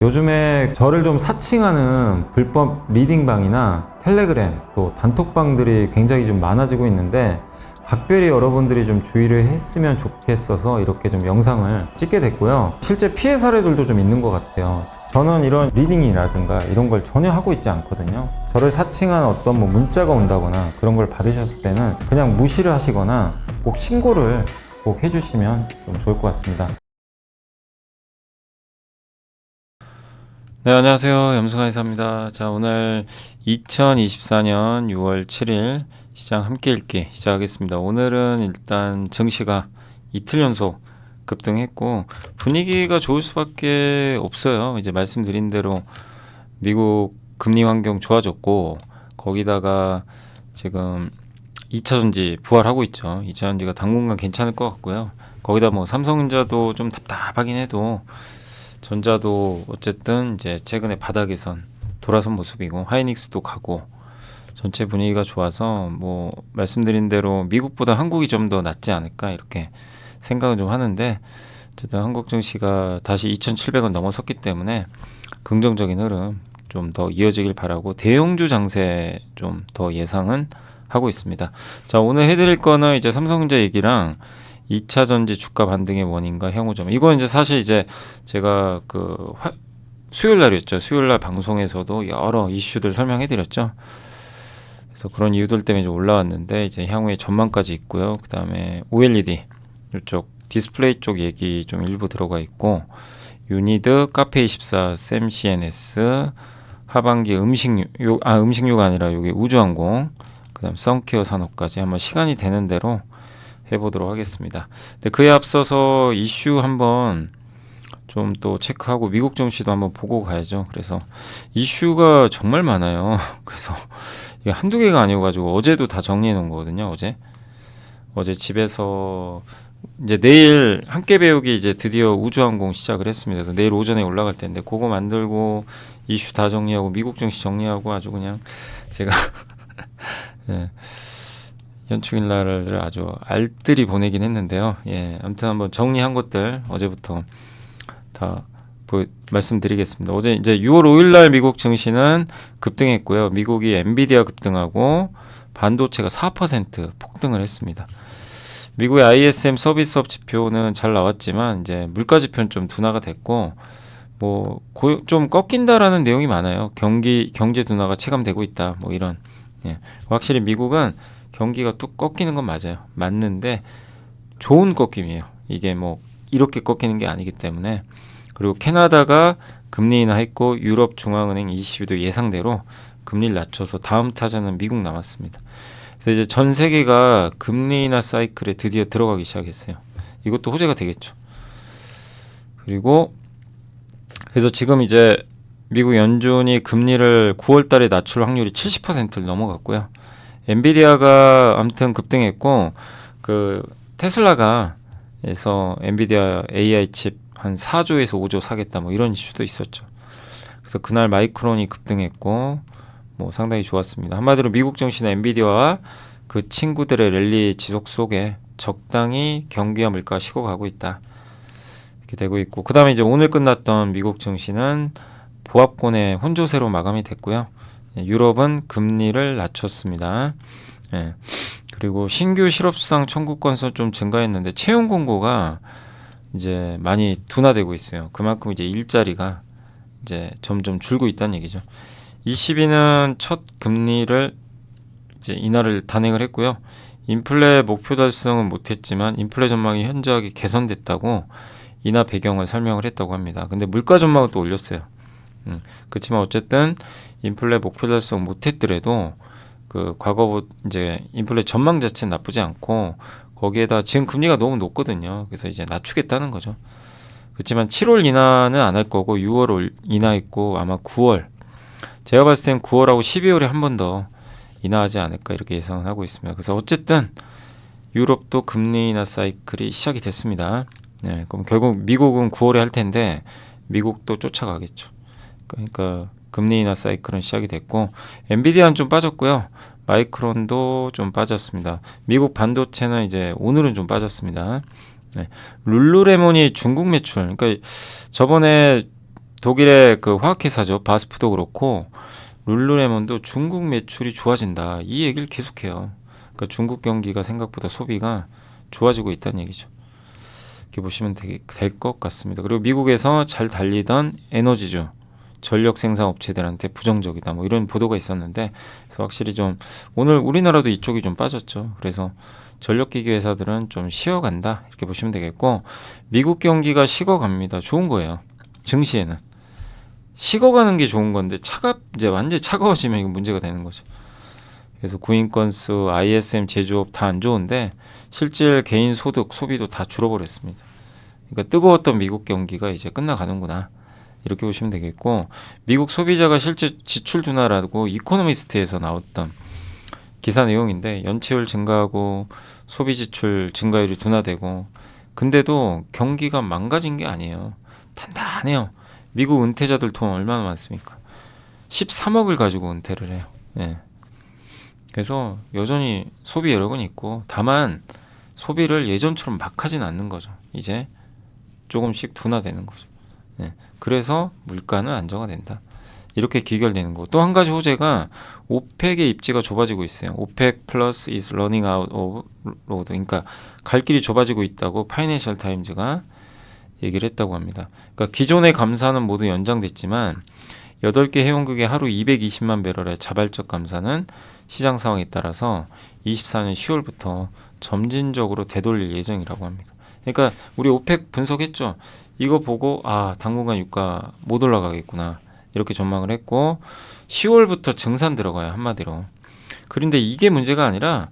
요즘에 저를 좀 사칭하는 불법 리딩방이나 텔레그램 또 단톡방들이 굉장히 좀 많아지고 있는데 각별히 여러분들이 좀 주의를 했으면 좋겠어서 이렇게 좀 영상을 찍게 됐고요. 실제 피해 사례들도 좀 있는 것 같아요. 저는 이런 리딩이라든가 이런 걸 전혀 하고 있지 않거든요. 저를 사칭한 어떤 문자가 온다거나 그런 걸 받으셨을 때는 그냥 무시를 하시거나 꼭 신고를 꼭 해주시면 좀 좋을 것 같습니다. 네, 안녕하세요. 염승환이사입니다. 자, 오늘 2024년 6월 7일 시장 함께 읽기 시작하겠습니다. 오늘은 일단 증시가 이틀 연속 급등했고 분위기가 좋을 수밖에 없어요. 이제 말씀드린 대로 미국 금리 환경 좋아졌고 거기다가 지금 2차전지 부활하고 있죠. 2차전지가 당분간 괜찮을 것 같고요. 거기다 뭐 삼성전자도 좀 답답하긴 해도 전자도 어쨌든 이제 최근에 바닥에선 돌아선 모습이고 하이닉스도 가고 전체 분위기가 좋아서 뭐 말씀드린 대로 미국보다 한국이 좀 더 낫지 않을까 이렇게 생각은 좀 하는데 어쨌든 한국 증시가 다시 2,700원 넘어섰기 때문에 긍정적인 흐름 좀 더 이어지길 바라고 대형주 장세 좀 더 예상은 하고 있습니다. 자, 오늘 해드릴 거는 이제 삼성전자 얘기랑 2차 전지 주가 반등의 원인과 향후점. 이건 이제 사실 이제 제가 수요일 날이었죠. 수요일 날 방송에서도 여러 이슈들 설명해 드렸죠. 그래서 그런 이유들 때문에 좀 올라왔는데 이제 향후의 전망까지 있고요. 그다음에 OLED 이쪽 디스플레이 쪽 얘기 좀 일부 들어가 있고 유니드, 카페24, 샘CNS 하반기 음식료가 아니라 여기 우주항공 그다음 썬케어 산업까지 한번 시간이 되는 대로 해보도록 하겠습니다. 근데 그에 앞서서 이슈 한번 좀 또 체크하고 미국 증시도 한번 보고 가야죠. 그래서 이슈가 정말 많아요. 그래서 이게 한두 개가 아니어가지고 어제도 다 정리해 놓은 거거든요. 어제 집에서 이제 내일 함께 배우기 이제 드디어 우주항공 시작을 했습니다. 그래서 내일 오전에 올라갈 텐데 그거 만들고 이슈 다 정리하고 미국 증시 정리하고 아주 그냥 제가 예. 연축일 날을 아주 알뜰히 보내긴 했는데요. 예, 아무튼 한번 정리한 것들 어제부터 다 말씀드리겠습니다. 어제 이제 6월 5일 날 미국 증시는 급등했고요. 미국이 엔비디아 급등하고 반도체가 4% 폭등을 했습니다. 미국의 ISM 서비스업 지표는 잘 나왔지만 이제 물가 지표는 좀 둔화가 됐고 뭐 좀 꺾인다라는 내용이 많아요. 경제 둔화가 체감되고 있다. 뭐 이런. 예. 확실히 미국은 경기가 뚝 꺾이는 건 맞는데 좋은 꺾임이에요. 이게 뭐 이렇게 꺾이는 게 아니기 때문에. 그리고 캐나다가 금리 인하했고 유럽 중앙은행 ECB도 예상대로 금리를 낮춰서 다음 타자는 미국 남았습니다. 그래서 이제 전 세계가 금리 인하 사이클에 드디어 들어가기 시작했어요. 이것도 호재가 되겠죠. 그리고 그래서 지금 이제 미국 연준이 금리를 9월 달에 낮출 확률이 70%를 넘어갔고요. 엔비디아가 아무튼 급등했고 테슬라가 에서 엔비디아 AI 칩 한 4조에서 5조 사겠다 뭐 이런 이슈도 있었죠. 그래서 그날 마이크론이 급등했고 뭐 상당히 좋았습니다. 한마디로 미국 증시는 엔비디아와 그 친구들의 랠리 지속 속에 적당히 경기와 물가가 식어가고 있다. 이렇게 되고 있고 그다음에 이제 오늘 끝났던 미국 증시는 보합권의 혼조세로 마감이 됐고요. 유럽은 금리를 낮췄습니다. 예. 그리고 신규 실업수당 청구 건수 좀 증가했는데 채용 공고가 이제 많이 둔화되고 있어요. 그만큼 이제 일자리가 이제 점점 줄고 있다는 얘기죠. ECB는 첫 금리를 이제 인하를 단행을 했고요. 인플레 목표 달성은 못했지만 인플레 전망이 현저하게 개선됐다고 인하 배경을 설명을 했다고 합니다. 근데 물가 전망은 또 올렸어요. 그렇지만 어쨌든 인플레 목표 달성 못했더라도 과거 이제 인플레 전망 자체는 나쁘지 않고 거기에다 지금 금리가 너무 높거든요. 그래서 이제 낮추겠다는 거죠. 그렇지만 7월 인하는 안 할 거고 6월 인하했고 아마 9월 제가 봤을 땐 9월하고 12월에 한 번 더 인하하지 않을까 이렇게 예상하고 있습니다. 그래서 어쨌든 유럽도 금리 인하 사이클이 시작이 됐습니다. 네, 그럼 결국 미국은 9월에 할 텐데 미국도 쫓아가겠죠. 그러니까 금리 인하 사이클은 시작이 됐고 엔비디아는 좀 빠졌고요. 마이크론도 좀 빠졌습니다. 미국 반도체는 이제 오늘은 좀 빠졌습니다. 네. 룰루레몬이 중국 매출, 그러니까 저번에 독일의 그 화학회사죠. 바스프도 그렇고 룰루레몬도 중국 매출이 좋아진다. 이 얘기를 계속해요. 그러니까 중국 경기가 생각보다 소비가 좋아지고 있다는 얘기죠. 이렇게 보시면 될 것 같습니다. 그리고 미국에서 잘 달리던 에너지주, 전력 생산 업체들한테 부정적이다. 뭐 이런 보도가 있었는데, 그래서 확실히 좀 오늘 우리나라도 이쪽이 좀 빠졌죠. 그래서 전력기기 회사들은 좀 쉬어간다. 이렇게 보시면 되겠고, 미국 경기가 식어갑니다. 좋은 거예요. 증시에는 식어가는 게 좋은 건데 이제 완전히 차가워지면 이거 문제가 되는 거죠. 그래서 구인 건수, ISM 제조업 다 안 좋은데 실질 개인 소득, 소비도 다 줄어버렸습니다. 그러니까 뜨거웠던 미국 경기가 이제 끝나가는구나. 이렇게 보시면 되겠고, 미국 소비자가 실제 지출 둔화라고 이코노미스트에서 나왔던 기사 내용인데 연체율 증가하고 소비 지출 증가율이 둔화되고, 근데도 경기가 망가진 게 아니에요. 단단해요. 미국 은퇴자들 돈 얼마나 많습니까? 13억을 가지고 은퇴를 해요. 예. 그래서 여전히 소비 여력은 있고, 다만 소비를 예전처럼 막 하진 않는 거죠. 이제 조금씩 둔화되는 거죠. 네. 그래서 물가는 안정화된다. 이렇게 귀결되는 거. 또 한 가지 호재가 오펙의 입지가 좁아지고 있어요. 오펙 플러스 is running out of road. 그러니까 갈 길이 좁아지고 있다고 파이낸셜 타임즈가 얘기를 했다고 합니다. 그러니까 기존의 감사는 모두 연장됐지만 8개 회원국의 하루 220만 배럴의 자발적 감사는 시장 상황에 따라서 24년 10월부터 점진적으로 되돌릴 예정이라고 합니다. 그러니까 우리 오펙 분석했죠. 이거 보고 당분간 유가 못 올라가겠구나 이렇게 전망을 했고 10월부터 증산 들어가요, 한마디로. 그런데 이게 문제가 아니라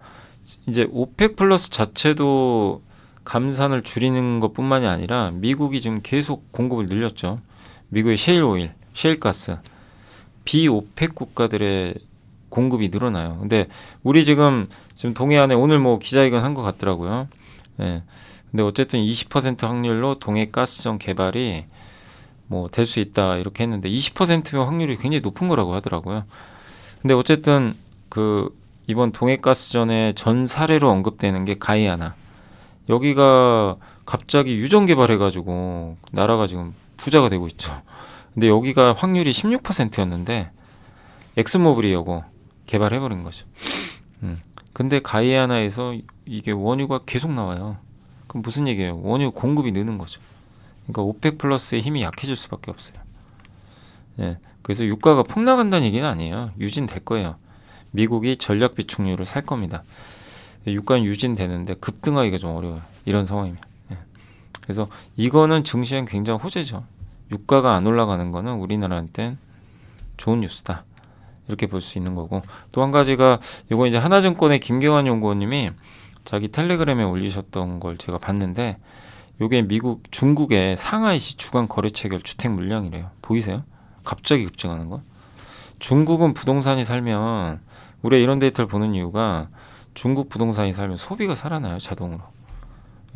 이제 오펙 플러스 자체도 감산을 줄이는 것뿐만이 아니라 미국이 지금 계속 공급을 늘렸죠. 미국의 셰일 오일, 셰일 가스, 비오펙 국가들의 공급이 늘어나요. 근데 우리 지금 동해안에 오늘 뭐 기자회견 한 것 같더라고요. 예. 근데 어쨌든 20% 확률로 동해 가스정 개발이 뭐 될 수 있다 이렇게 했는데 20%면 확률이 굉장히 높은 거라고 하더라고요. 근데 어쨌든 그 이번 동해 가스전의 전 사례로 언급되는 게 가이아나. 여기가 갑자기 유전 개발해가지고 나라가 지금 부자가 되고 있죠. 근데 여기가 확률이 16%였는데 엑스모빌이 요거 개발해버린 거죠. 근데 가이아나에서 이게 원유가 계속 나와요. 그럼 무슨 얘기예요? 원유 공급이 느는 거죠. 그러니까 오펙 플러스의 힘이 약해질 수밖에 없어요. 예, 그래서 유가가 폭 나간다는 얘기는 아니에요. 유진될 거예요. 미국이 전략 비축유를 살 겁니다. 유가는 유진되는데 급등하기가 좀 어려워요. 이런 상황이면. 예. 그래서 이거는 증시엔 굉장히 호재죠. 유가가 안 올라가는 거는 우리나라한테는 좋은 뉴스다. 이렇게 볼 수 있는 거고, 또 한 가지가 이거 이제 하나증권의 김경환 연구원님이 자기 텔레그램에 올리셨던 걸 제가 봤는데, 요게 중국의 상하이시 주간 거래 체결 주택 물량이래요. 보이세요? 갑자기 급증하는 거. 중국은 부동산이 살면, 우리가 이런 데이터를 보는 이유가 중국 부동산이 살면 소비가 살아나요, 자동으로.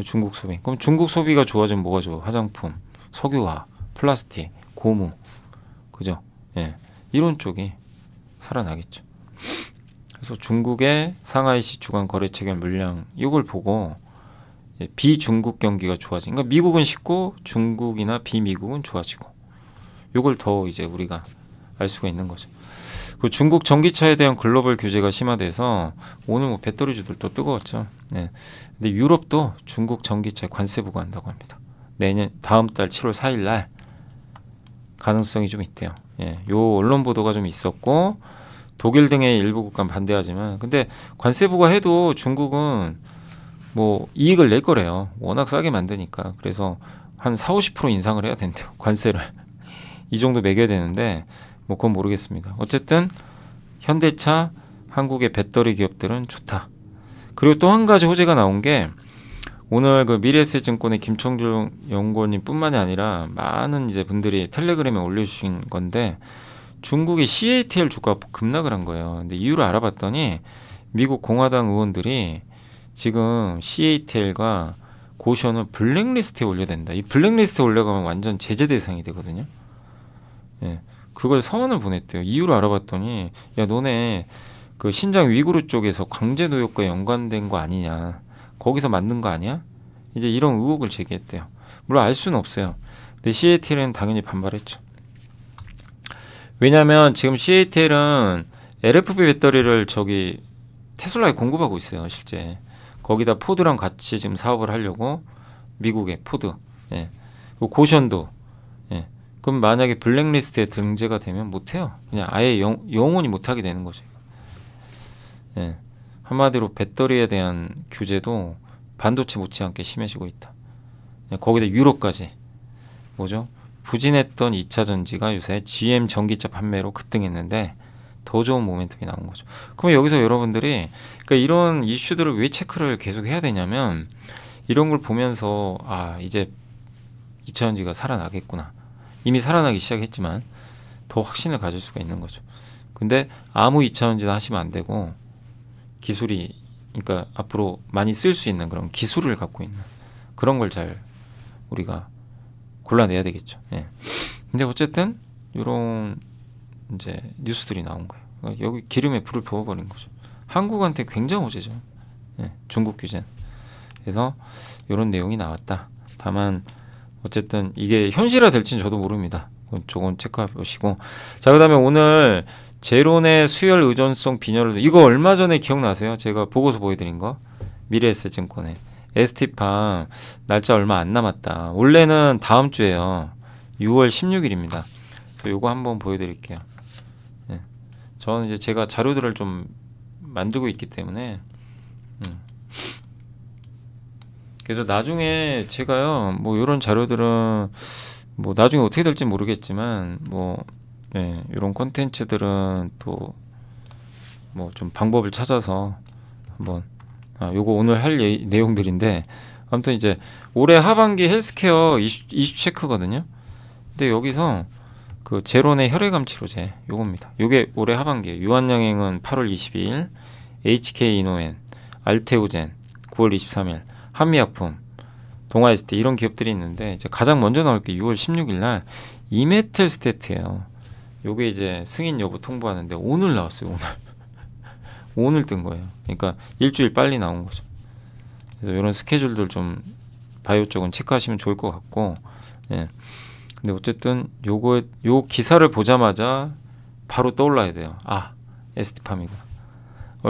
중국 소비. 그럼 중국 소비가 좋아지면 뭐가 좋아? 화장품, 석유화, 플라스틱, 고무, 그죠? 예, 이런 쪽이 살아나겠죠. 그래서 중국의 상하이시 주간 거래 체결 물량 이걸 보고 비중국 경기가 좋아진. 그러니까 미국은 식고 중국이나 비미국은 좋아지고. 이걸 더 이제 우리가 알 수가 있는 거죠. 그 중국 전기차에 대한 글로벌 규제가 심화돼서 오늘 뭐 배터리주들도 뜨거웠죠. 네. 근데 유럽도 중국 전기차에 관세 부과한다고 합니다. 다음 달 7월 4일 날 가능성이 좀 있대요. 예, 요 언론 보도가 좀 있었고 독일 등의 일부 국가는 반대하지만 근데 관세 부과해도 중국은 뭐 이익을 낼 거래요. 워낙 싸게 만드니까. 그래서 한 40-50% 인상을 해야 된대요. 관세를. 이 정도 매겨야 되는데 뭐 그건 모르겠습니다. 어쨌든 현대차, 한국의 배터리 기업들은 좋다. 그리고 또 한 가지 호재가 나온 게 오늘 그 미래에셋증권의 김청주 연구원님 뿐만이 아니라 많은 이제 분들이 텔레그램에 올려주신 건데 중국의 CATL 주가가 급락을 한 거예요. 근데 이유를 알아봤더니 미국 공화당 의원들이 지금 CATL과 고션을 블랙리스트에 올려야 된다. 이 블랙리스트에 올려가면 완전 제재 대상이 되거든요. 예, 그걸 서한을 보냈대요. 이유를 알아봤더니 야 너네 그 신장 위구르 쪽에서 강제 노역과 연관된 거 아니냐. 거기서 만든 거 아니야? 이제 이런 의혹을 제기했대요. 물론 알 수는 없어요. 근데 CATL은 당연히 반발했죠. 왜냐하면 지금 CATL은 LFP 배터리를 테슬라에 공급하고 있어요, 실제. 거기다 포드랑 같이 지금 사업을 하려고 미국의 포드, 예. 그리고 고션도, 예. 그럼 만약에 블랙리스트에 등재가 되면 못해요. 그냥 아예 영원히 못하게 되는 거죠. 예. 한마디로 배터리에 대한 규제도 반도체 못지않게 심해지고 있다. 예. 거기다 유럽까지 뭐죠? 부진했던 2차 전지가 요새 GM 전기차 판매로 급등했는데 더 좋은 모멘텀이 나온 거죠. 그럼 여기서 여러분들이 그러니까 이런 이슈들을 왜 체크를 계속 해야 되냐면 이런 걸 보면서 아 이제 2차 전지가 살아나겠구나. 이미 살아나기 시작했지만 더 확신을 가질 수가 있는 거죠. 근데 아무 2차 전지나 하시면 안 되고 기술이 그러니까 앞으로 많이 쓸 수 있는 그런 기술을 갖고 있는 그런 걸 잘 우리가 골라내야 되겠죠. 예. 근데 어쨌든 이런 이제 뉴스들이 나온 거예요. 그러니까 여기 기름에 불을 부어버린 거죠. 한국한테 굉장히 호재죠. 예, 중국 규제. 그래서 이런 내용이 나왔다. 다만 어쨌든 이게 현실화 될지는 저도 모릅니다. 조금 체크해 보시고. 자, 그다음에 오늘 제론의 수혈 의존성 빈혈 이거 얼마 전에 기억나세요? 제가 보고서 보여드린 거 미래에셋증권에 ST팜 날짜 얼마 안 남았다. 원래는 다음 주에요. 6월 16일입니다. 그래서 요거 한번 보여드릴게요. 예. 저는 이제 제가 자료들을 좀 만들고 있기 때문에 그래서 나중에 제가요 뭐 이런 자료들은 뭐 나중에 어떻게 될지 모르겠지만 뭐 네, 이런 콘텐츠들은 또 뭐 좀 방법을 찾아서 한번 요거 오늘 할 내용들인데 아무튼 이제 올해 하반기 헬스케어 이슈 체크거든요. 근데 여기서 그 제론의 혈액암 치료제 요겁니다. 요게 올해 하반기에 유한양행은 8월 22일, HK 이노엔, 알테오젠 9월 23일, 한미약품, 동아에스테 이런 기업들이 있는데 이제 가장 먼저 나올 게 6월 16일 날 이메텔스테트예요. 요게 이제 승인 여부 통보하는데 오늘 나왔어요. 오늘. 오늘 뜬 거예요. 그러니까 일주일 빨리 나온 거죠. 그래서 이런 스케줄들 좀 바이오 쪽은 체크하시면 좋을 것 같고, 예. 근데 어쨌든 요 기사를 보자마자 바로 떠올라야 돼요. 아, ST팜이구나.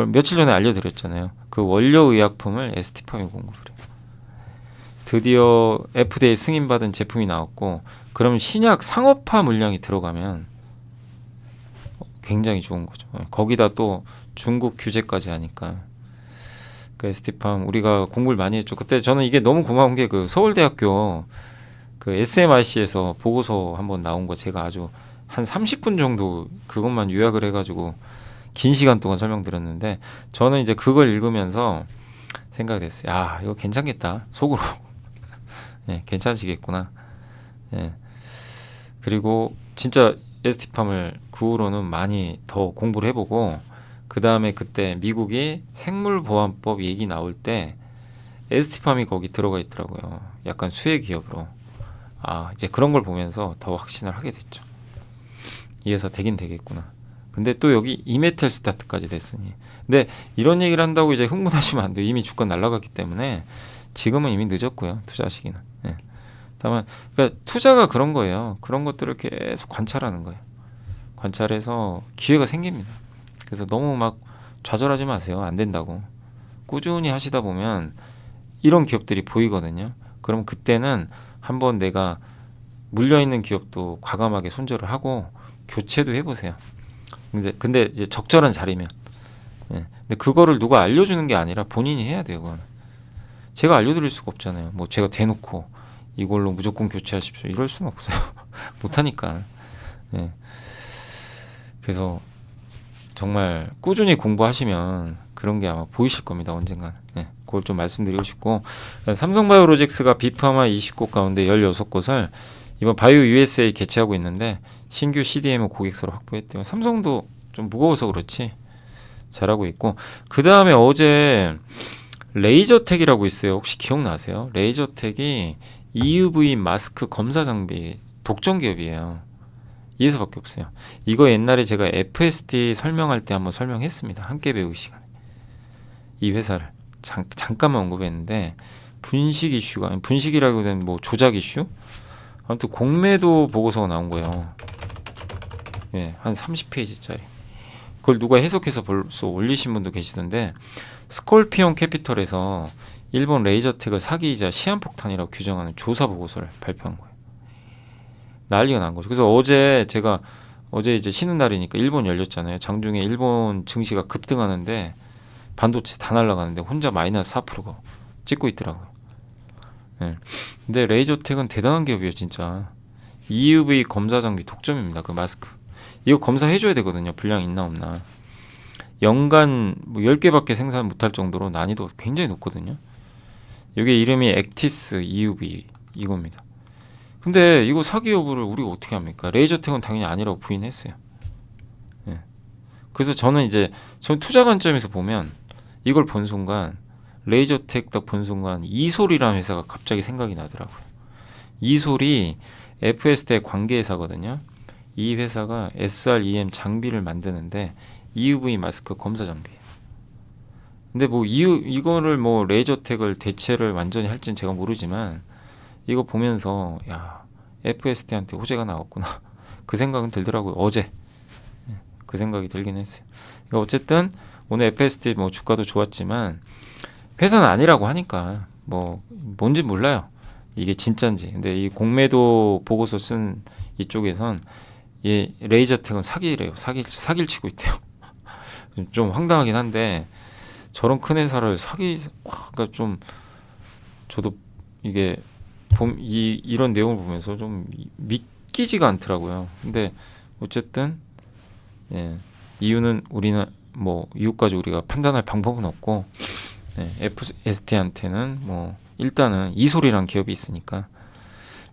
며칠 전에 알려드렸잖아요. 그 원료 의약품을 ST팜이 공급을 해요. 드디어 FDA 승인받은 제품이 나왔고, 그럼 신약 상업화 물량이 들어가면 굉장히 좋은 거죠. 거기다 또 중국 규제까지 하니까 그 ST팜 우리가 공부를 많이 했죠. 그때 저는 이게 너무 고마운 게 그 서울대학교 그 SMIC에서 보고서 한번 나온 거 제가 아주 한 30분 정도 그것만 요약을 해가지고 긴 시간 동안 설명드렸는데 저는 이제 그걸 읽으면서 생각이 됐어요. 아 이거 괜찮겠다 속으로 예, 괜찮으시겠구나. 예. 그리고 진짜 ST팜을 그 후로는 많이 더 공부를 해보고 그 다음에 그때 미국이 생물보안법 얘기 나올 때 ST팜이 거기 들어가 있더라고요. 약간 수혜 기업으로. 아 이제 그런 걸 보면서 더 확신을 하게 됐죠. 이 회사 되긴 되겠구나. 근데 또 여기 이메텔 스타트까지 됐으니. 근데 이런 얘기를 한다고 이제 흥분하시면 안 돼요. 이미 주가 날아갔기 때문에 지금은 이미 늦었고요. 투자하시기는. 네. 다만 그러니까 투자가 그런 거예요. 그런 것들을 계속 관찰하는 거예요. 관찰해서 기회가 생깁니다. 그래서 너무 막 좌절하지 마세요. 안 된다고. 꾸준히 하시다 보면 이런 기업들이 보이거든요. 그럼 그때는 한번 내가 물려있는 기업도 과감하게 손절을 하고 교체도 해보세요. 근데 이제 적절한 자리면. 예. 근데 그거를 누가 알려주는 게 아니라 본인이 해야 돼요. 그거는. 제가 알려드릴 수가 없잖아요. 뭐 제가 대놓고 이걸로 무조건 교체하십시오. 이럴 수는 없어요. 못하니까. 예. 그래서 정말 꾸준히 공부하시면 그런 게 아마 보이실 겁니다. 언젠간. 네, 그걸 좀 말씀드리고 싶고 삼성바이오로직스가 비파마 20곳 가운데 16곳을 이번 바이오 USA 개최하고 있는데 신규 CDMO 고객사로 확보했대요. 삼성도 좀 무거워서 그렇지 잘하고 있고 그 다음에 어제 레이저텍이라고 있어요. 혹시 기억나세요? 레이저텍이 EUV 마스크 검사 장비 독점 기업이에요. 이 회사밖에 없어요. 이거 옛날에 제가 FSD 설명할 때 한번 설명했습니다. 함께 배우기 시간에. 이 회사를 잠깐만 언급했는데 분식 이슈가 아니 분식이라고 된 뭐 조작 이슈? 아무튼 공매도 보고서가 나온 거예요. 예, 한 30페이지짜리. 그걸 누가 해석해서 벌써 올리신 분도 계시던데, 스콜피온 캐피털에서 일본 레이저텍을 사기이자 시한폭탄이라고 규정하는 조사 보고서를 발표한 거예요. 난리가 난 거죠. 그래서 어제 이제 쉬는 날이니까 일본 열렸잖아요. 장중에 일본 증시가 급등하는데 반도체 다 날아가는데 혼자 마이너스 4%가 찍고 있더라고요. 예. 근데 레이저텍은 대단한 기업이에요, 진짜. EUV 검사 장비 독점입니다. 그 마스크. 이거 검사해줘야 되거든요. 불량 있나 없나. 연간 뭐 10개밖에 생산 못할 정도로 난이도 굉장히 높거든요. 이게 이름이 액티스 EUV 이겁니다. 근데 이거 사기 여부를 우리가 어떻게 합니까? 레이저텍은 당연히 아니라고 부인했어요. 예. 그래서 저는 투자 관점에서 보면 이걸 본 순간 레이저텍 딱 본 순간 이솔이라는 회사가 갑자기 생각이 나더라고요. 이솔이 FST의 관계회사거든요. 이 회사가 SREM 장비를 만드는데 EUV 마스크 검사 장비예요. 근데 뭐 이거를 뭐 레이저텍을 대체를 완전히 할지는 제가 모르지만 이거 보면서 야, FST한테 호재가 나왔구나. 그 생각은 들더라고요. 어제. 그 생각이 들긴 했어요. 그러니까 어쨌든 오늘 FST 뭐 주가도 좋았지만 회사는 아니라고 하니까 뭐 뭔지 몰라요. 이게 진짜인지. 근데 이 공매도 보고서 쓴 이쪽에선 이 레이저텍은 사기래요. 사기를 치고 있대요. 좀 황당하긴 한데 저런 큰 회사를 그러니까 좀 저도 이게 이런 내용을 보면서 좀 믿기지가 않더라고요. 근데 어쨌든 예, 이유는 우리는 뭐 이유까지 우리가 판단할 방법은 없고 FST한테는 뭐 일단은 이솔이란 기업이 있으니까.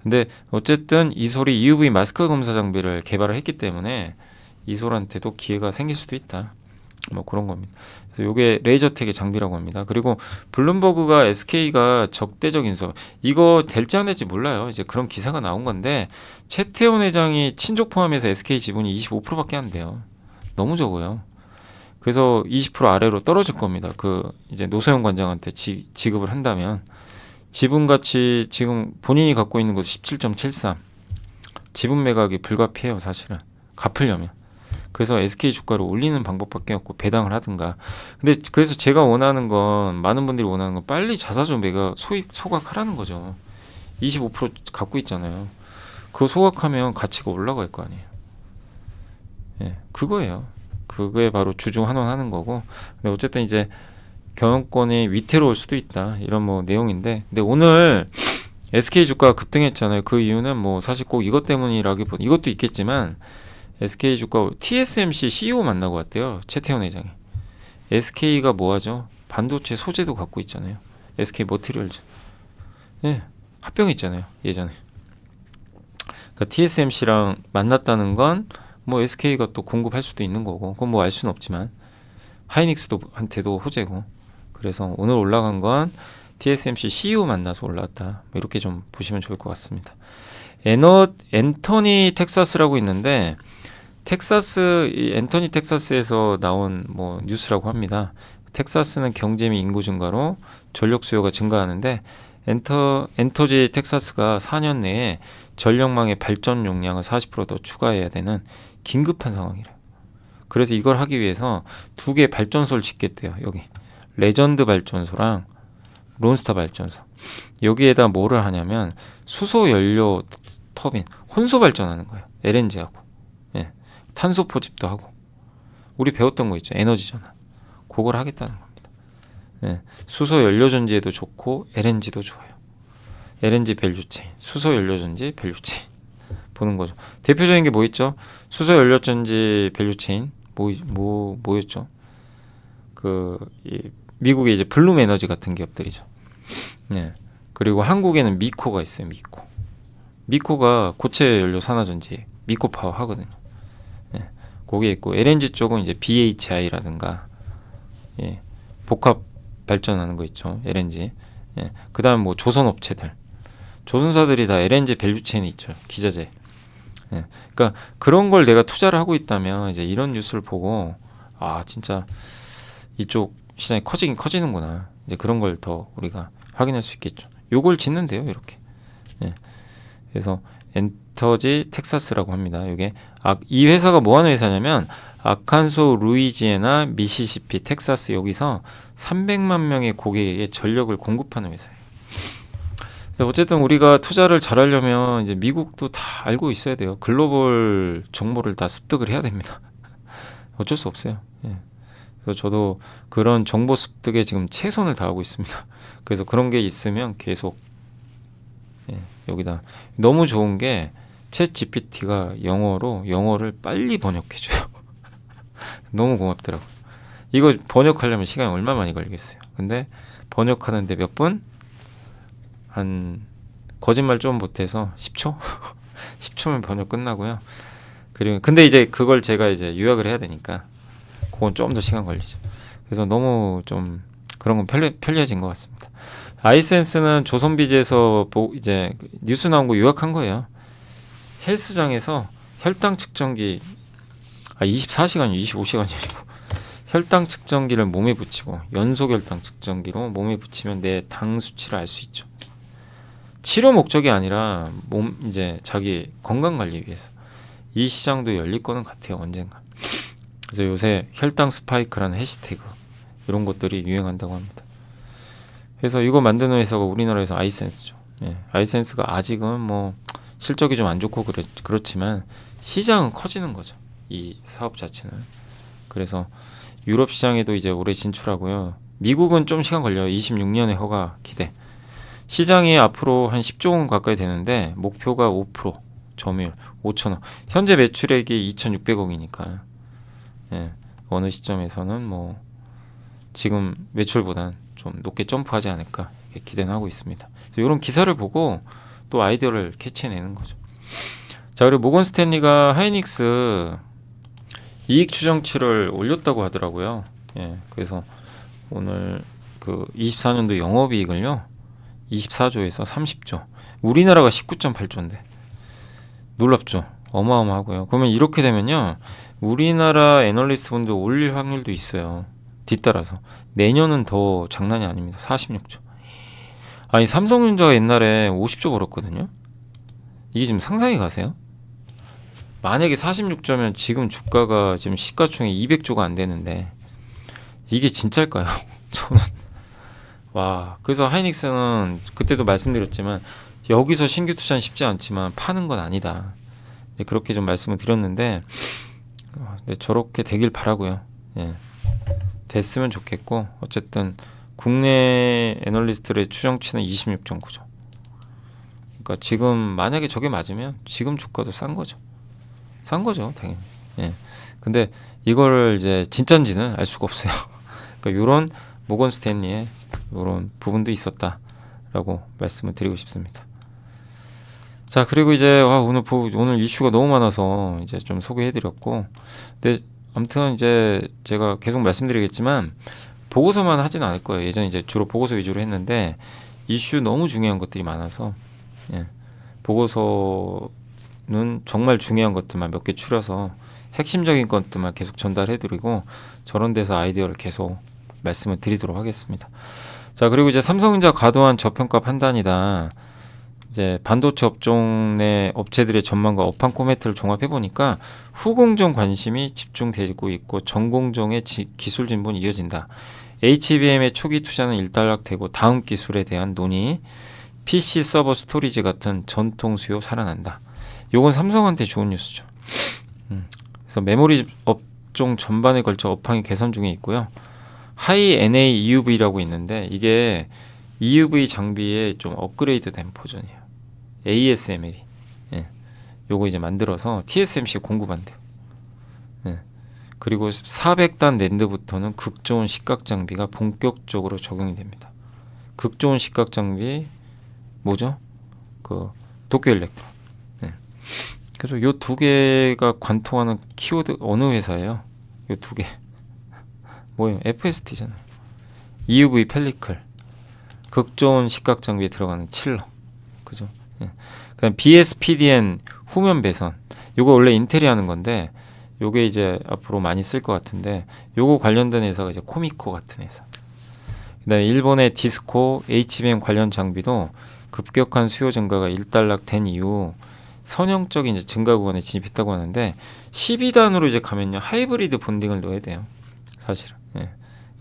근데 어쨌든 이솔이 EUV 마스크 검사 장비를 개발을 했기 때문에 이솔한테도 기회가 생길 수도 있다. 뭐 그런 겁니다. 그래서 이게 레이저텍의 장비라고 합니다. 그리고 블룸버그가 SK가 적대적인 수 이거 될지 안 될지 몰라요. 이제 그런 기사가 나온 건데 최태원 회장이 친족 포함해서 SK 지분이 25%밖에 안 돼요. 너무 적어요. 그래서 20% 아래로 떨어질 겁니다. 그 이제 노소영 관장한테 지급을 한다면 지분 가치 지금 본인이 갖고 있는 것이 17.73 지분 매각이 불가피해요. 사실은 갚으려면. 그래서 SK 주가를 올리는 방법밖에 없고 배당을 하든가. 근데 그래서 제가 원하는 건 많은 분들이 원하는 건 빨리 자사주 매각 소각하라는 거죠. 25% 갖고 있잖아요. 그거 소각하면 가치가 올라갈 거 아니에요. 예, 그거예요. 그거에 바로 주중 환원하는 거고. 근데 어쨌든 이제 경영권이 위태로울 수도 있다. 이런 뭐 내용인데. 근데 오늘 SK 주가가 급등했잖아요. 그 이유는 뭐 사실 꼭 이것 때문이라기보다 이것도 있겠지만 SK 주가 TSMC CEO 만나고 왔대요. 최태원 회장이. SK가 뭐하죠? 반도체 소재도 갖고 있잖아요. SK 머티리얼즈. 예, 합병했잖아요. 예전에. 그러니까 TSMC랑 만났다는 건 뭐 SK가 또 공급할 수도 있는 거고, 그건 뭐 알 수는 없지만 하이닉스도 한테도 호재고. 그래서 오늘 올라간 건 TSMC CEO 만나서 올라왔다. 뭐 이렇게 좀 보시면 좋을 것 같습니다. 앤터니 텍사스라고 있는데 이 앤터니 텍사스에서 나온 뭐 뉴스라고 합니다. 텍사스는 경제 및 인구 증가로 전력 수요가 증가하는데 엔터지 텍사스가 4년 내에 전력망의 발전 용량을 40% 더 추가해야 되는 긴급한 상황이래요. 그래서 이걸 하기 위해서 2개 발전소를 짓겠대요. 여기 레전드 발전소랑 론스타 발전소. 여기에다 뭐를 하냐면 수소 연료 터빈 혼소 발전하는 거예요. LNG하고 탄소 포집도 하고. 우리 배웠던 거 있죠. 에너지 전환. 그걸 하겠다는 겁니다. 수소 연료 전지에도 좋고 LNG도 좋아요. LNG 밸류체인, 수소 연료 전지 밸류체인 보는 거죠. 대표적인 게 뭐 있죠? 수소 연료 전지 밸류체인 뭐였죠? 미국의 이제 블룸 에너지 같은 기업들이죠. 그리고 한국에는 미코가 있어요. 미코가 고체 연료 산화전지 미코 파워 하거든요. 거기에 있고 LNG 쪽은 이제 BHI라든가 복합 발전하는 거 있죠. LNG. 그다음 뭐 조선 업체들, 조선사들이 다 LNG 밸류체인이 있죠. 기자재. 그러니까 그런 걸 내가 투자를 하고 있다면 이제 이런 뉴스를 보고 아 진짜 이쪽 시장이 커지는구나. 이제 그런 걸 더 우리가 확인할 수 있겠죠. 요걸 짓는데요, 이렇게. 그래서 피터지 텍사스라고 합니다. 이게 이 회사가 뭐 하는 회사냐면 아칸소, 루이지애나, 미시시피, 텍사스 여기서 300만 명의 고객에게 전력을 공급하는 회사예요. 어쨌든 우리가 투자를 잘하려면 이제 미국도 다 알고 있어야 돼요. 글로벌 정보를 다 습득을 해야 됩니다. 어쩔 수 없어요. 예. 그래서 저도 그런 정보 습득에 지금 최선을 다하고 있습니다. 그래서 그런 게 있으면 계속 여기다 너무 좋은 게 챗 GPT가 영어를 빨리 번역해줘요. 너무 고맙더라고. 이거 번역하려면 시간이 얼마 많이 걸리겠어요. 근데 번역하는데 몇 분? 한 거짓말 좀 못해서 10초? 10초면 번역 끝나고요. 그리고 근데 이제 그걸 제가 이제 요약을 해야 되니까 그건 좀 더 시간 걸리죠. 그래서 너무 좀 그런 건 편리해진 것 같습니다. 아이센스는 조선비즈에서 이제 뉴스 나온 거 요약한 거예요. 헬스장에서 혈당 측정기 24시간이 25시간이고 혈당 측정기를 몸에 붙이고 연속 혈당 측정기로 몸에 붙이면 내 당 수치를 알 수 있죠. 치료 목적이 아니라 이제 자기 건강 관리 위해서. 이 시장도 열릴 거는 같아요, 언젠가. 그래서 요새 혈당 스파이크라는 해시태그 이런 것들이 유행한다고 합니다. 그래서 이거 만드는 회사가 우리나라에서 아이센스죠. 예, 아이센스가 아직은 뭐 실적이 좀 안 좋고 그렇지만 시장은 커지는 거죠. 이 사업 자체는. 그래서 유럽 시장에도 이제 올해 진출하고요. 미국은 좀 시간 걸려요. 26년에 허가 기대. 시장이 앞으로 한 10조 원 가까이 되는데 목표가 5% 점유율 5천억. 현재 매출액이 2,600억이니까 예, 어느 시점에서는 뭐 지금 매출보단 좀 높게 점프하지 않을까 이렇게 기대는 하고 있습니다. 그래서 이런 기사를 보고 또 아이디어를 캐치해내는 거죠. 자, 그리고 모건 스탠리가 하이닉스 이익 추정치를 올렸다고 하더라고요. 예, 그래서 오늘 그 24년도 영업이익을요 24조에서 30조. 우리나라가 19.8조인데 놀랍죠. 어마어마하고요. 그러면 이렇게 되면요 우리나라 애널리스트 분들 올릴 확률도 있어요. 뒤따라서 내년은 더 장난이 아닙니다. 46조. 아니 삼성전자가 옛날에 50조 벌었거든요. 이게 지금 상상이 가세요? 만약에 46조면 지금 주가가 지금 시가총액 200조가 안 되는데 이게 진짜일까요? 저는 와. 그래서 하이닉스는 그때도 말씀드렸지만 여기서 신규 투자는 쉽지 않지만 파는 건 아니다. 그렇게 좀 말씀을 드렸는데 네, 저렇게 되길 바라고요. 예. 됐으면 좋겠고 어쨌든 국내 애널리스트의 추정치는 26.9조. 그러니까 지금 만약에 저게 맞으면 지금 주가도 싼 거죠. 싼 거죠, 당연히. 예. 근데 이거를 이제 진짜인지는 알 수가 없어요. 그러니까 이런 모건 스탠리의 이런 부분도 있었다라고 말씀을 드리고 싶습니다. 자, 그리고 이제 오늘 이슈가 너무 많아서 이제 좀 소개해드렸고, 근데 아무튼 이제 제가 계속 말씀드리겠지만 보고서만 하진 않을 거예요. 예전에 이제 주로 보고서 위주로 했는데 이슈 너무 중요한 것들이 많아서 예, 보고서는 정말 중요한 것들만 몇 개 추려서 핵심적인 것들만 계속 전달해드리고 저런 데서 아이디어를 계속 말씀을 드리도록 하겠습니다. 자, 그리고 이제 삼성전자 과도한 저평가 판단이다. 이제 반도체 업종 내 업체들의 전망과 업황 코멘트를 종합해 보니까 후공정 관심이 집중되고 있고 전공정의 기술 진보는 이어진다. HBM의 초기 투자는 일단락되고 다음 기술에 대한 논의, PC 서버 스토리지 같은 전통 수요 살아난다. 요건 삼성한테 좋은 뉴스죠. 그래서 메모리 업종 전반에 걸쳐 업황이 개선 중에 있고요. 하이 NA EUV라고 있는데 이게 EUV 장비에 좀 업그레이드된 버전이에요. ASML이. 예. 요거 이제 만들어서 TSMC 공급한대요. 예. 그리고 400단 낸드부터는 극좋은 시각 장비가 본격적으로 적용이 됩니다. 극좋은 시각 장비 뭐죠? 그 도쿄 일렉트론. 예. 그래서 요 두 개가 관통하는 키워드 어느 회사예요? 요 두 개. 뭐예요? FST잖아요. EUV 펠리클. 극좋은 시각 장비에 들어가는 칠러. 그죠? 예. 그다음 BSPDN 후면 배선. 요거 원래 인텔이 하는 건데 요게 이제 앞으로 많이 쓸 것 같은데 요거 관련된 회사가 이제 코미코 같은 회사. 그다음에 일본의 디스코 HBM 관련 장비도 급격한 수요 증가가 일단락된 이후 선형적인 이제 증가 구간에 진입했다고 하는데 12단으로 이제 가면요 하이브리드 본딩을 넣어야 돼요. 사실은. 예.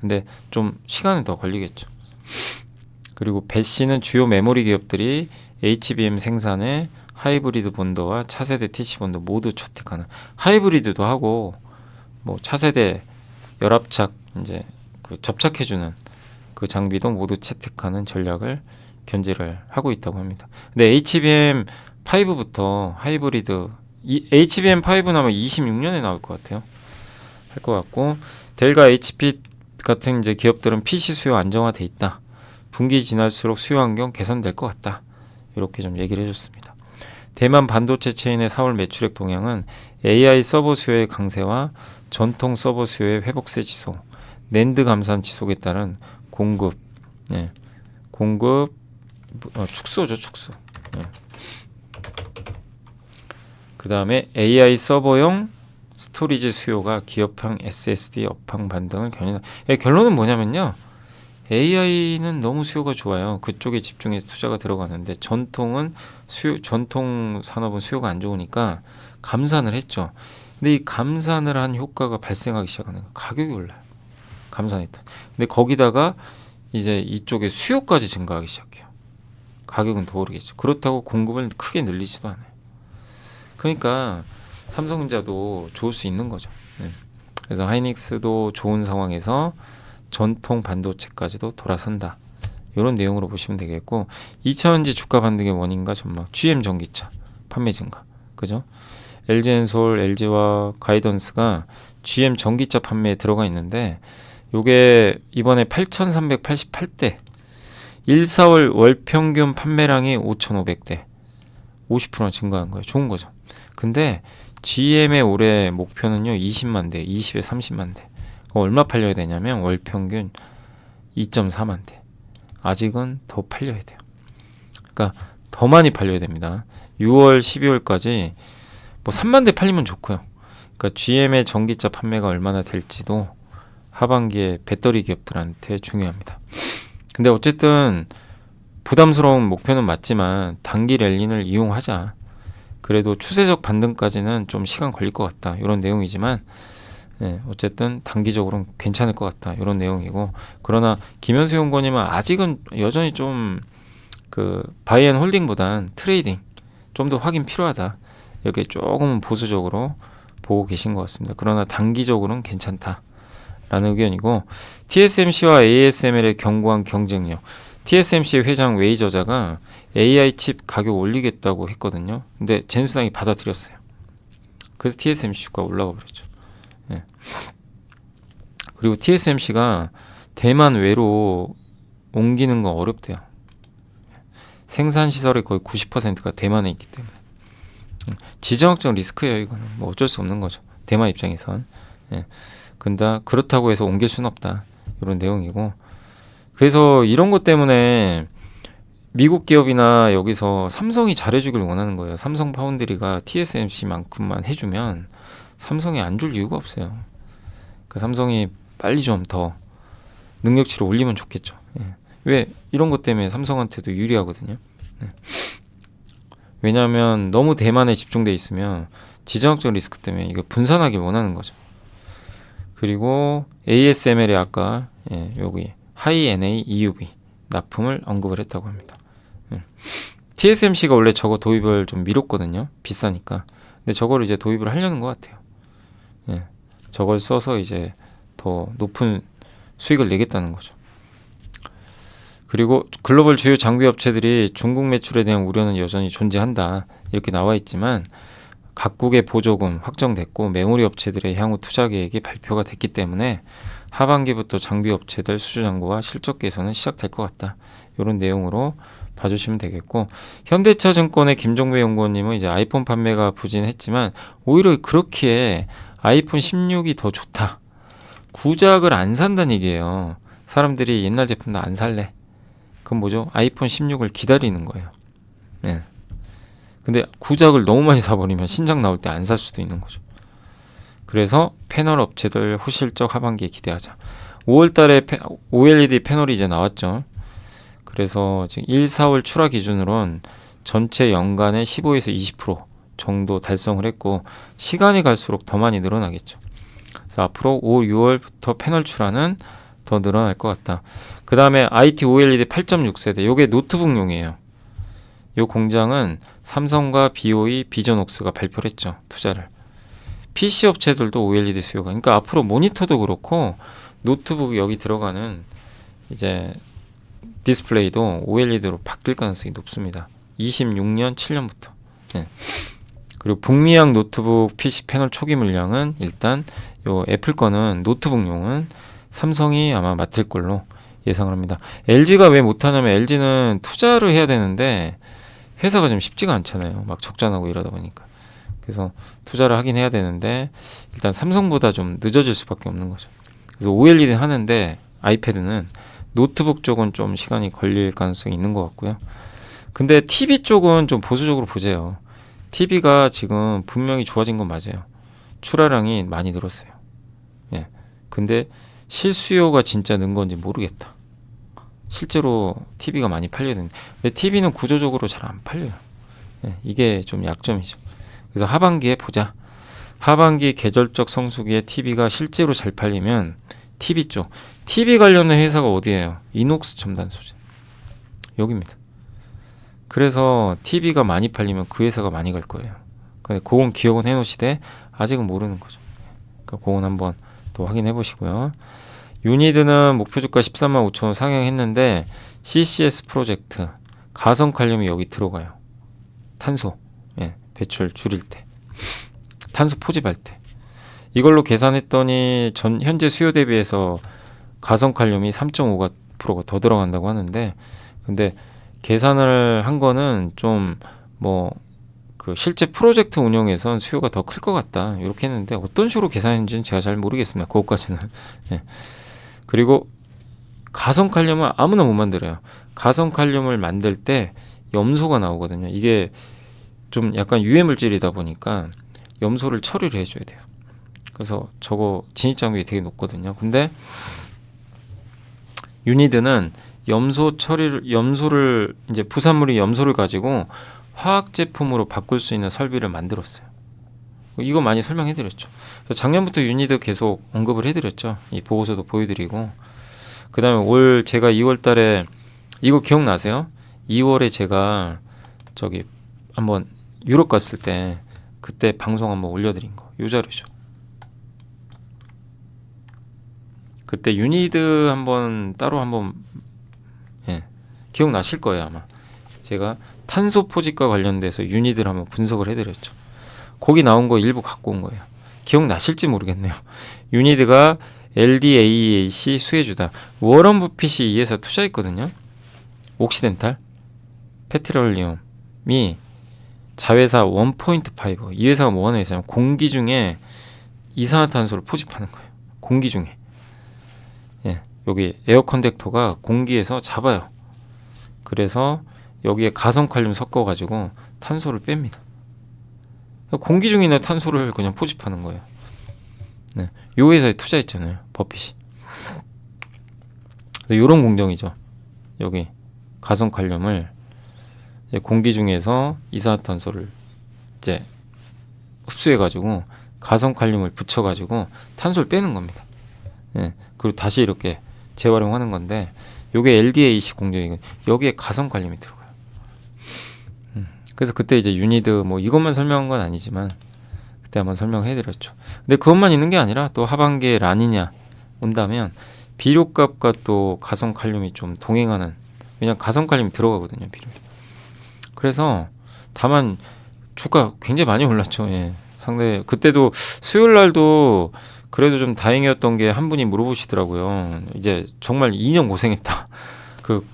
근데 좀 시간은 더 걸리겠죠. 그리고 배시는 주요 메모리 기업들이 HBM 생산에 하이브리드 본더와 차세대 TC 본더 모두 채택하는 하이브리드도 하고 뭐 차세대 열압착 이제 그 접착해주는 그 장비도 모두 채택하는 전략을 견제를 하고 있다고 합니다. 근데 HBM5부터 하이브리드 HBM5는 아마 26년에 나올 것 같아요. 할 것 같고 델과 HP 같은 이제 기업들은 PC 수요 안정화돼 있다. 분기 지날수록 수요 환경 개선될 것 같다. 이렇게 좀 얘기를 해줬습니다. 대만 반도체 체인의 4월 매출액 동향은 AI 서버 수요의 강세와 전통 서버 수요의 회복세 지속, 낸드 감산 지속에 따른 공급 축소죠, 축소. 그 다음에 AI 서버용 스토리지 수요가 기업형 SSD 업황 반등을 견인한다. 결론은 뭐냐면요. AI는 너무 수요가 좋아요. 그쪽에 집중해서 투자가 들어가는데 전통 산업은 수요가 안 좋으니까 감산을 했죠. 근데 이 감산을 한 효과가 발생하기 시작하는 거예요. 가격이 올라요. 감산했다. 근데 거기다가 이제 이쪽에 수요까지 증가하기 시작해요. 가격은 더 오르겠죠. 그렇다고 공급을 크게 늘리지도 않아요. 그러니까 삼성전자도 좋을 수 있는 거죠. 그래서 하이닉스도 좋은 상황에서 전통 반도체까지도 돌아선다. 이런 내용으로 보시면 되겠고 2차전지 주가 반등의 원인과 전망 GM 전기차 판매 증가 그죠? LG엔솔, LG와 가이던스가 GM 전기차 판매에 들어가 있는데 요게 이번에 8,388대 1, 4월 월 평균 판매량이 5,500대 50% 증가한 거예요. 좋은 거죠. 근데 GM의 올해 목표는요 20만 대, 20에 30만 대. 얼마 팔려야 되냐면 월 평균 2.4만 대. 아직은 더 팔려야 돼요. 그러니까 더 많이 팔려야 됩니다. 6월, 12월까지 뭐 3만 대 팔리면 좋고요. 그러니까 GM의 전기차 판매가 얼마나 될지도 하반기에 배터리 기업들한테 중요합니다. 근데 어쨌든 부담스러운 목표는 맞지만 단기 랠리를 이용하자. 그래도 추세적 반등까지는 좀 시간 걸릴 것 같다. 이런 내용이지만 어쨌든 단기적으로는 괜찮을 것 같다. 이런 내용이고 그러나 김현수 연구원님은 아직은 여전히 좀 그 바이앤홀딩보단 트레이딩 좀 더 확인 필요하다. 이렇게 조금은 보수적으로 보고 계신 것 같습니다. 그러나 단기적으로는 괜찮다라는 의견이고 TSMC와 ASML의 견고한 경쟁력 TSMC 회장 웨이 저자가 AI 칩 가격 올리겠다고 했거든요. 근데 젠스당이 받아들였어요. 그래서 TSMC 주가 올라가 버렸죠. 그리고 TSMC가 대만 외로 옮기는 건 어렵대요. 생산 시설의 거의 90%가 대만에 있기 때문에 지정학적 리스크예요. 이거는 뭐 어쩔 수 없는 거죠. 대만 입장에선. 근데 그렇다고 해서 옮길 수는 없다. 이런 내용이고 그래서 이런 것 때문에 미국 기업이나 여기서 삼성이 잘해주길 원하는 거예요. 삼성 파운드리가 TSMC만큼만 해주면 삼성이 안 줄 이유가 없어요. 그 삼성이 빨리 좀 더 능력치를 올리면 좋겠죠. 왜 이런 것 때문에 삼성한테도 유리하거든요. 왜냐하면 너무 대만에 집중돼 있으면 지정학적 리스크 때문에 이거 분산하길 원하는 거죠. 그리고 ASML에 아까 여기 하이 NA EUV 납품을 언급을 했다고 합니다. TSMC가 원래 저거 도입을 좀 미뤘거든요. 비싸니까. 근데 저거를 이제 도입을 하려는 것 같아요. 저걸 써서 이제 더 높은 수익을 내겠다는 거죠. 그리고 글로벌 주요 장비 업체들이 중국 매출에 대한 우려는 여전히 존재한다. 이렇게 나와 있지만 각국의 보조금 확정됐고 메모리 업체들의 향후 투자 계획이 발표가 됐기 때문에 하반기부터 장비 업체들 수주 잔고와 실적 개선은 시작될 것 같다. 이런 내용으로 봐주시면 되겠고 현대차증권의 김종배 연구원님은 이제 아이폰 판매가 부진했지만 오히려 그렇기에 아이폰 16이 더 좋다. 구작을 안 산다는 얘기예요. 사람들이 옛날 제품 다 안 살래. 그건 뭐죠? 아이폰 16을 기다리는 거예요. 근데 구작을 너무 많이 사버리면 신작 나올 때 안 살 수도 있는 거죠. 그래서 패널 업체들 호실적 하반기에 기대하자. 5월달에 OLED 패널이 이제 나왔죠. 그래서 지금 1, 4월 출하 기준으로는 전체 연간의 15에서 20% 정도 달성을 했고 시간이 갈수록 더 많이 늘어나겠죠. 그래서 앞으로 5, 6월부터 패널 출하는 더 늘어날 것 같다. 그 다음에 IT OLED 8.6세대 요게 노트북용이에요. 요 공장은 삼성과 BOE, 비전옥스가 발표를 했죠. 투자를. PC 업체들도 OLED 수요가. 그러니까 앞으로 모니터도 그렇고 노트북 여기 들어가는 이제 디스플레이도 OLED로 바뀔 가능성이 높습니다. 26년 7년부터. 네. 그리고 북미향 노트북 PC 패널 초기 물량은 일단 요 애플 거는 노트북용은 삼성이 아마 맡을 걸로 예상을 합니다. LG가 왜 못하냐면 LG는 투자를 해야 되는데 회사가 좀 쉽지가 않잖아요. 막 적자나고 이러다 보니까. 그래서 투자를 하긴 해야 되는데 일단 삼성보다 좀 늦어질 수밖에 없는 거죠. 그래서 OLED 하는데 아이패드는 노트북 쪽은 좀 시간이 걸릴 가능성이 있는 것 같고요. 근데 TV 쪽은 좀 보수적으로 보세요. TV가 지금 분명히 좋아진 건 맞아요. 출하량이 많이 늘었어요. 예. 근데 실수요가 진짜 는 건지 모르겠다. 실제로 TV가 많이 팔려야 되는데 근데 TV는 구조적으로 잘 안 팔려요. 예. 이게 좀 약점이죠. 그래서 하반기에 보자. 하반기 계절적 성수기에 TV가 실제로 잘 팔리면 TV 쪽 TV 관련된 회사가 어디예요? 이녹스 첨단 소재 여기입니다. 그래서 TV가 많이 팔리면 그 회사가 많이 갈 거예요. 근데 그건 기억은 해놓으시되 아직은 모르는 거죠. 그러니까 그건 한번 또 확인해 보시고요. 유니드는 목표 주가 13만 5천 원 상향했는데 CCS 프로젝트 가성 칼륨이 여기 들어가요. 탄소 배출 줄일 때 탄소 포집할 때 이걸로 계산했더니 현재 수요 대비해서 가성 칼륨이 3.5%가 더 들어간다고 하는데 근데 계산을 한 거는 좀 그 실제 프로젝트 운영에선 수요가 더 클 것 같다 이렇게 했는데 어떤 식으로 계산했는지는 제가 잘 모르겠습니다. 그것까지는. 예. 그리고 가성 칼륨은 아무나 못 만들어요. 가성 칼륨을 만들 때 염소가 나오거든요. 이게 좀 약간 유해 물질이다 보니까 염소를 처리를 해줘야 돼요. 그래서 저거 진입 장벽이 되게 높거든요. 근데 유니드는 염소를 이제 부산물이 염소를 가지고 화학 제품으로 바꿀 수 있는 설비를 만들었어요. 이거 많이 설명해드렸죠. 작년부터 유니드 계속 언급을 해드렸죠. 이 보고서도 보여드리고 그 다음에 올 제가 2월달에 이거 기억나세요? 2월에 제가 저기 한번 유럽 갔을 때 그때 방송 한번 올려드린 거 요 자료죠. 그때 유니드 한번 따로 한번 기억나실 거예요 아마. 제가 탄소 포집과 관련돼서 유니드를 한번 분석을 해드렸죠. 거기 나온 거 일부 갖고 온 거예요. 기억나실지 모르겠네요. 유니드가 LDAEC 수혜주다. 워런 버핏이 이 회사 투자했거든요. 옥시덴탈, 페트롤리움이 자회사 1.5. 이 회사가 뭐 하는 회사냐면 공기 중에 이산화탄소를 포집하는 거예요. 공기 중에. 여기 에어 컨덕터가 공기에서 잡아요. 그래서 여기에 가성칼륨 섞어가지고 탄소를 뺍니다. 공기 중에 있는 탄소를 그냥 포집하는 거예요. 요 회사에 투자했잖아요. 버핏이. 이런 공정이죠. 여기 가성칼륨을 공기 중에서 이산화탄소를 이제 흡수해가지고 가성칼륨을 붙여가지고 탄소를 빼는 겁니다. 그리고 다시 이렇게 재활용하는 건데 요게 LDAC 공정이고 여기에 가성칼륨이 들어가요. 그래서 그때 이제 유니드 이것만 설명한 건 아니지만 그때 한번 설명해드렸죠. 근데 그것만 있는 게 아니라 또 하반기에 라니냐 온다면 비료값과 또 가성칼륨이 좀 동행하는 왜냐면 가성칼륨이 들어가거든요. 비료. 그래서 다만 주가 굉장히 많이 올랐죠. 상당히 그때도 수요일 날도 그래도 좀 다행이었던 게 한 분이 물어보시더라고요. 이제 정말 2년 고생했다. 그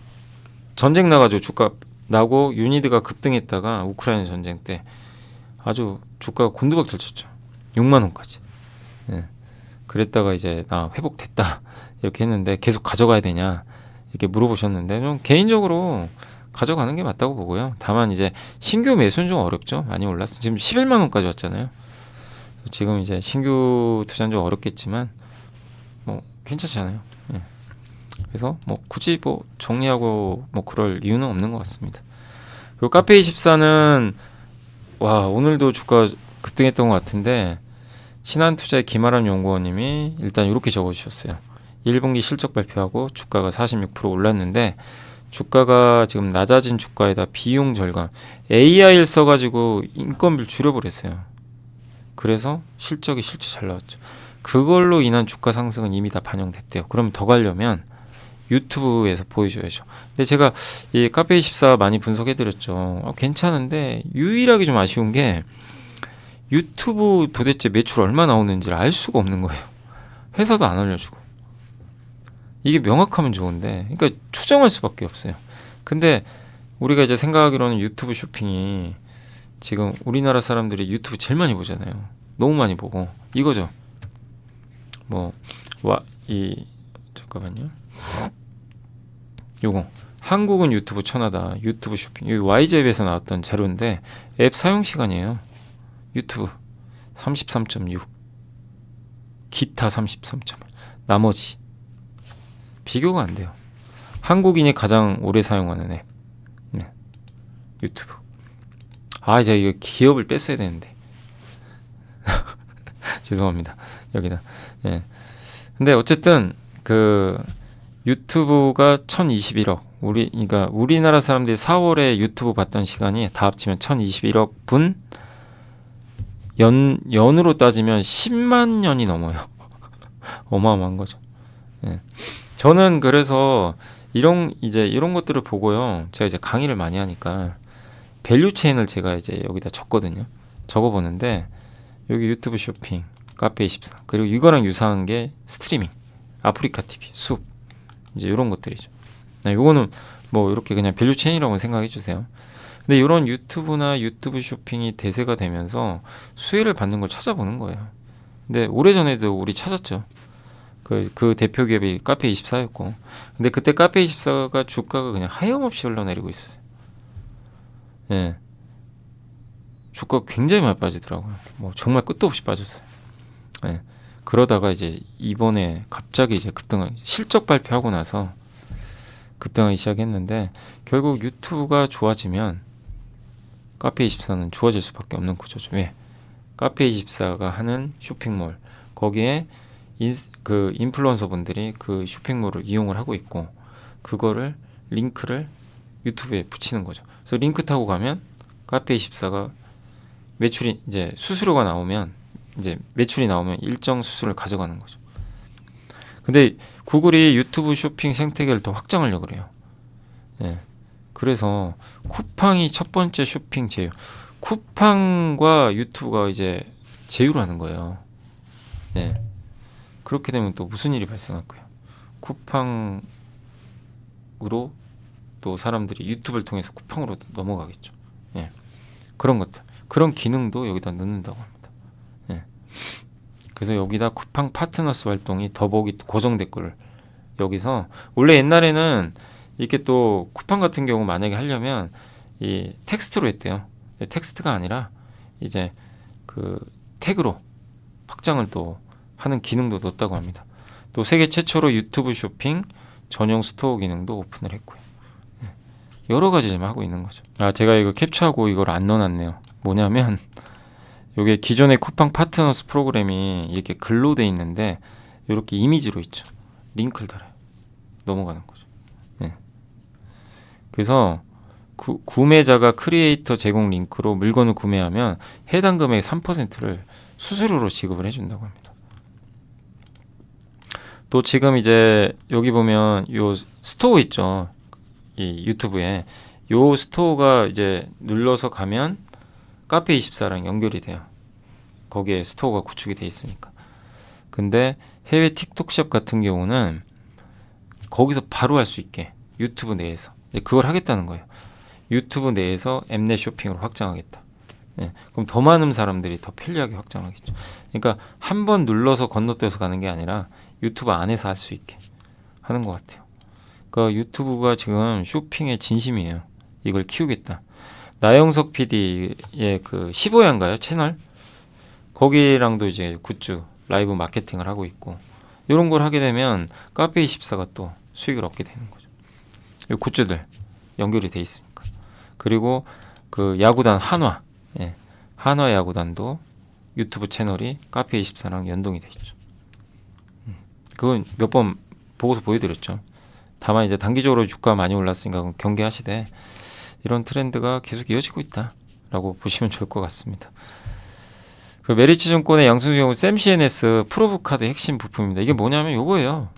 전쟁 나가지고 주가 나고 유니드가 급등했다가 우크라이나 전쟁 때 아주 주가가 곤두박질 쳤죠. 6만 원까지. 그랬다가 이제 나 회복됐다 이렇게 했는데 계속 가져가야 되냐 이렇게 물어보셨는데 좀 개인적으로 가져가는 게 맞다고 보고요. 다만 이제 신규 매수는 좀 어렵죠. 많이 올랐어. 지금 11만 원까지 왔잖아요. 지금 이제 신규 투자는 좀 어렵겠지만 괜찮잖아요. 그래서 굳이 정리하고 그럴 이유는 없는 것 같습니다. 그리고 카페24는 와, 오늘도 주가 급등했던 것 같은데 신한투자의 김아람 연구원님이 일단 이렇게 적어주셨어요. 1분기 실적 발표하고 주가가 46% 올랐는데 주가가 지금 낮아진 주가에다 비용 절감 AI를 써가지고 인건비를 줄여버렸어요. 그래서 실적이 실제 잘 나왔죠. 그걸로 인한 주가 상승은 이미 다 반영됐대요. 그럼 더 가려면 유튜브에서 보여줘야죠. 근데 제가 이 카페24 많이 분석해드렸죠. 괜찮은데 유일하게 좀 아쉬운 게 유튜브 도대체 매출 얼마 나오는지를 알 수가 없는 거예요. 회사도 안 알려주고. 이게 명확하면 좋은데, 그러니까 추정할 수밖에 없어요. 근데 우리가 이제 생각하기로는 유튜브 쇼핑이 지금 우리나라 사람들이 유튜브 제일 많이 보잖아요. 너무 많이 보고 이거죠. 잠깐만요. 요거 한국은 유튜브 천하다. 유튜브 쇼핑. 여기 YZ앱에서 나왔던 자료인데 앱 사용 시간이에요. 유튜브 33.6, 기타 33.1, 나머지 비교가 안 돼요. 한국인이 가장 오래 사용하는 앱, 네. 유튜브. 이제 이거 기업을 뺐어야 되는데 죄송합니다. 여기다. 예. 근데 어쨌든 그 유튜브가 1021억. 그러니까 우리나라 사람들이 4월에 유튜브 봤던 시간이 다 합치면 1021억 분. 연으로 따지면 10만 년이 넘어요. 어마어마한 거죠. 예. 저는 그래서 이런 것들을 보고요. 제가 이제 강의를 많이 하니까 밸류 체인을 제가 이제 여기다 적거든요. 적어보는데 여기 유튜브 쇼핑, 카페24 그리고 이거랑 유사한 게 스트리밍, 아프리카 TV, 숲 이제 이런 것들이죠. 요거는 뭐 이렇게 그냥 밸류 체인이라고 생각해 주세요. 근데 이런 유튜브나 유튜브 쇼핑이 대세가 되면서 수혜를 받는 걸 찾아보는 거예요. 근데 오래전에도 우리 찾았죠. 그 대표 기업이 카페24였고. 근데 그때 카페24가 주가가 그냥 하염없이 흘러내리고 있었어요. 예. 주가가 굉장히 많이 빠지더라고요. 뭐 정말 끝도 없이 빠졌어요. 예. 그러다가 이제 이번에 갑자기 이제 실적 발표하고 나서 급등하기 시작했는데 결국 유튜브가 좋아지면 카페24는 좋아질 수밖에 없는 구조죠. 왜? 카페24가 하는 쇼핑몰 거기에 인플루언서 분들이 그 쇼핑몰을 이용을 하고 있고 그거를 링크를 유튜브에 붙이는 거죠. 그래서 링크 타고 가면 카페24가 매출이 이제 수수료가 나오면 이제 매출이 나오면 일정 수수료를 가져가는 거죠. 근데 구글이 유튜브 쇼핑 생태계를 더 확장하려고 그래요. 예. 그래서 쿠팡이 첫 번째 쇼핑 제휴. 쿠팡과 유튜브가 이제 제휴를 하는 거예요. 예. 그렇게 되면 또 무슨 일이 발생할 거예요? 쿠팡으로 또 사람들이 유튜브를 통해서 쿠팡으로 넘어가겠죠. 예. 그런 것들. 그런 기능도 여기다 넣는다고 합니다. 예. 그래서 여기다 쿠팡 파트너스 활동이 더보기 고정 댓글을 여기서 원래 옛날에는 이렇게 또 쿠팡 같은 경우 만약에 하려면 이 텍스트로 했대요. 텍스트가 아니라 이제 그 태그로 확장을 또 하는 기능도 넣었다고 합니다. 또 세계 최초로 유튜브 쇼핑 전용 스토어 기능도 오픈을 했고요. 여러 가지 좀 하고 있는 거죠. 제가 이거 캡처하고 이걸 안 넣어놨네요. 뭐냐면 이게 기존의 쿠팡 파트너스 프로그램이 이렇게 글로 돼 있는데 이렇게 이미지로 있죠. 링크를 달아요. 넘어가는 거죠. 네. 그래서 구매자가 크리에이터 제공 링크로 물건을 구매하면 해당 금액 3%를 수수료로 지급을 해준다고 합니다. 또 지금 이제 여기 보면 요 스토어 있죠. 이 유튜브에 요 스토어가 이제 눌러서 가면 카페24랑 연결이 돼요. 거기에 스토어가 구축이 돼 있으니까. 근데 해외 틱톡샵 같은 경우는 거기서 바로 할 수 있게 유튜브 내에서 이제 그걸 하겠다는 거예요. 유튜브 내에서 앱내 쇼핑으로 확장하겠다. 예, 그럼 더 많은 사람들이 더 편리하게 확장하겠죠. 그러니까 한 번 눌러서 건너뛰어서 가는 게 아니라 유튜브 안에서 할 수 있게 하는 것 같아요. 그러니까 유튜브가 지금 쇼핑의 진심이에요. 이걸 키우겠다. 나영석 PD의 그 15야인가요? 채널? 거기랑도 이제 굿즈, 라이브 마케팅을 하고 있고 이런 걸 하게 되면 카페24가 또 수익을 얻게 되는 거죠. 이 굿즈들 연결이 돼 있으니까. 그리고 그 야구단 한화, 예. 한화야구단도 유튜브 채널이 카페24랑 연동이 돼 있죠. 그건 몇 번 보고서 보여드렸죠. 다만 이제 단기적으로 주가 많이 올랐으니까 그건 경계하시되 이런 트렌드가 계속 이어지고 있다라고 보시면 좋을 것 같습니다. 그 메리츠증권의 양승수 쌤 CNS 프로브 카드 핵심 부품입니다. 이게 뭐냐면 요거예요.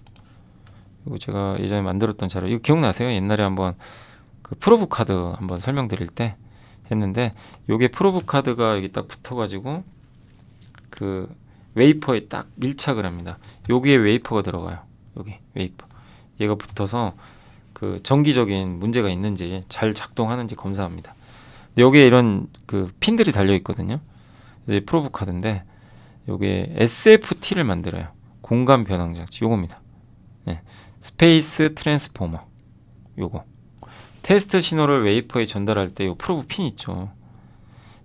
이거 제가 예전에 만들었던 자료. 이거 기억나세요? 옛날에 한번 그 프로브 카드 한번 설명드릴 때 했는데 요게 프로브 카드가 여기 딱 붙어가지고 그 웨이퍼에 딱 밀착을 합니다. 여기에 웨이퍼가 들어가요. 여기 웨이퍼. 얘가 붙어서 그 정기적인 문제가 있는지 잘 작동하는지 검사합니다. 근데 여기에 이런 그 핀들이 달려 있거든요. 이제 프로브 카드인데 요게 SFT를 만들어요. 공간 변환 장치. 요겁니다. 네. 스페이스 트랜스포머. 요거. 테스트 신호를 웨이퍼에 전달할 때 요 프로브 핀 있죠.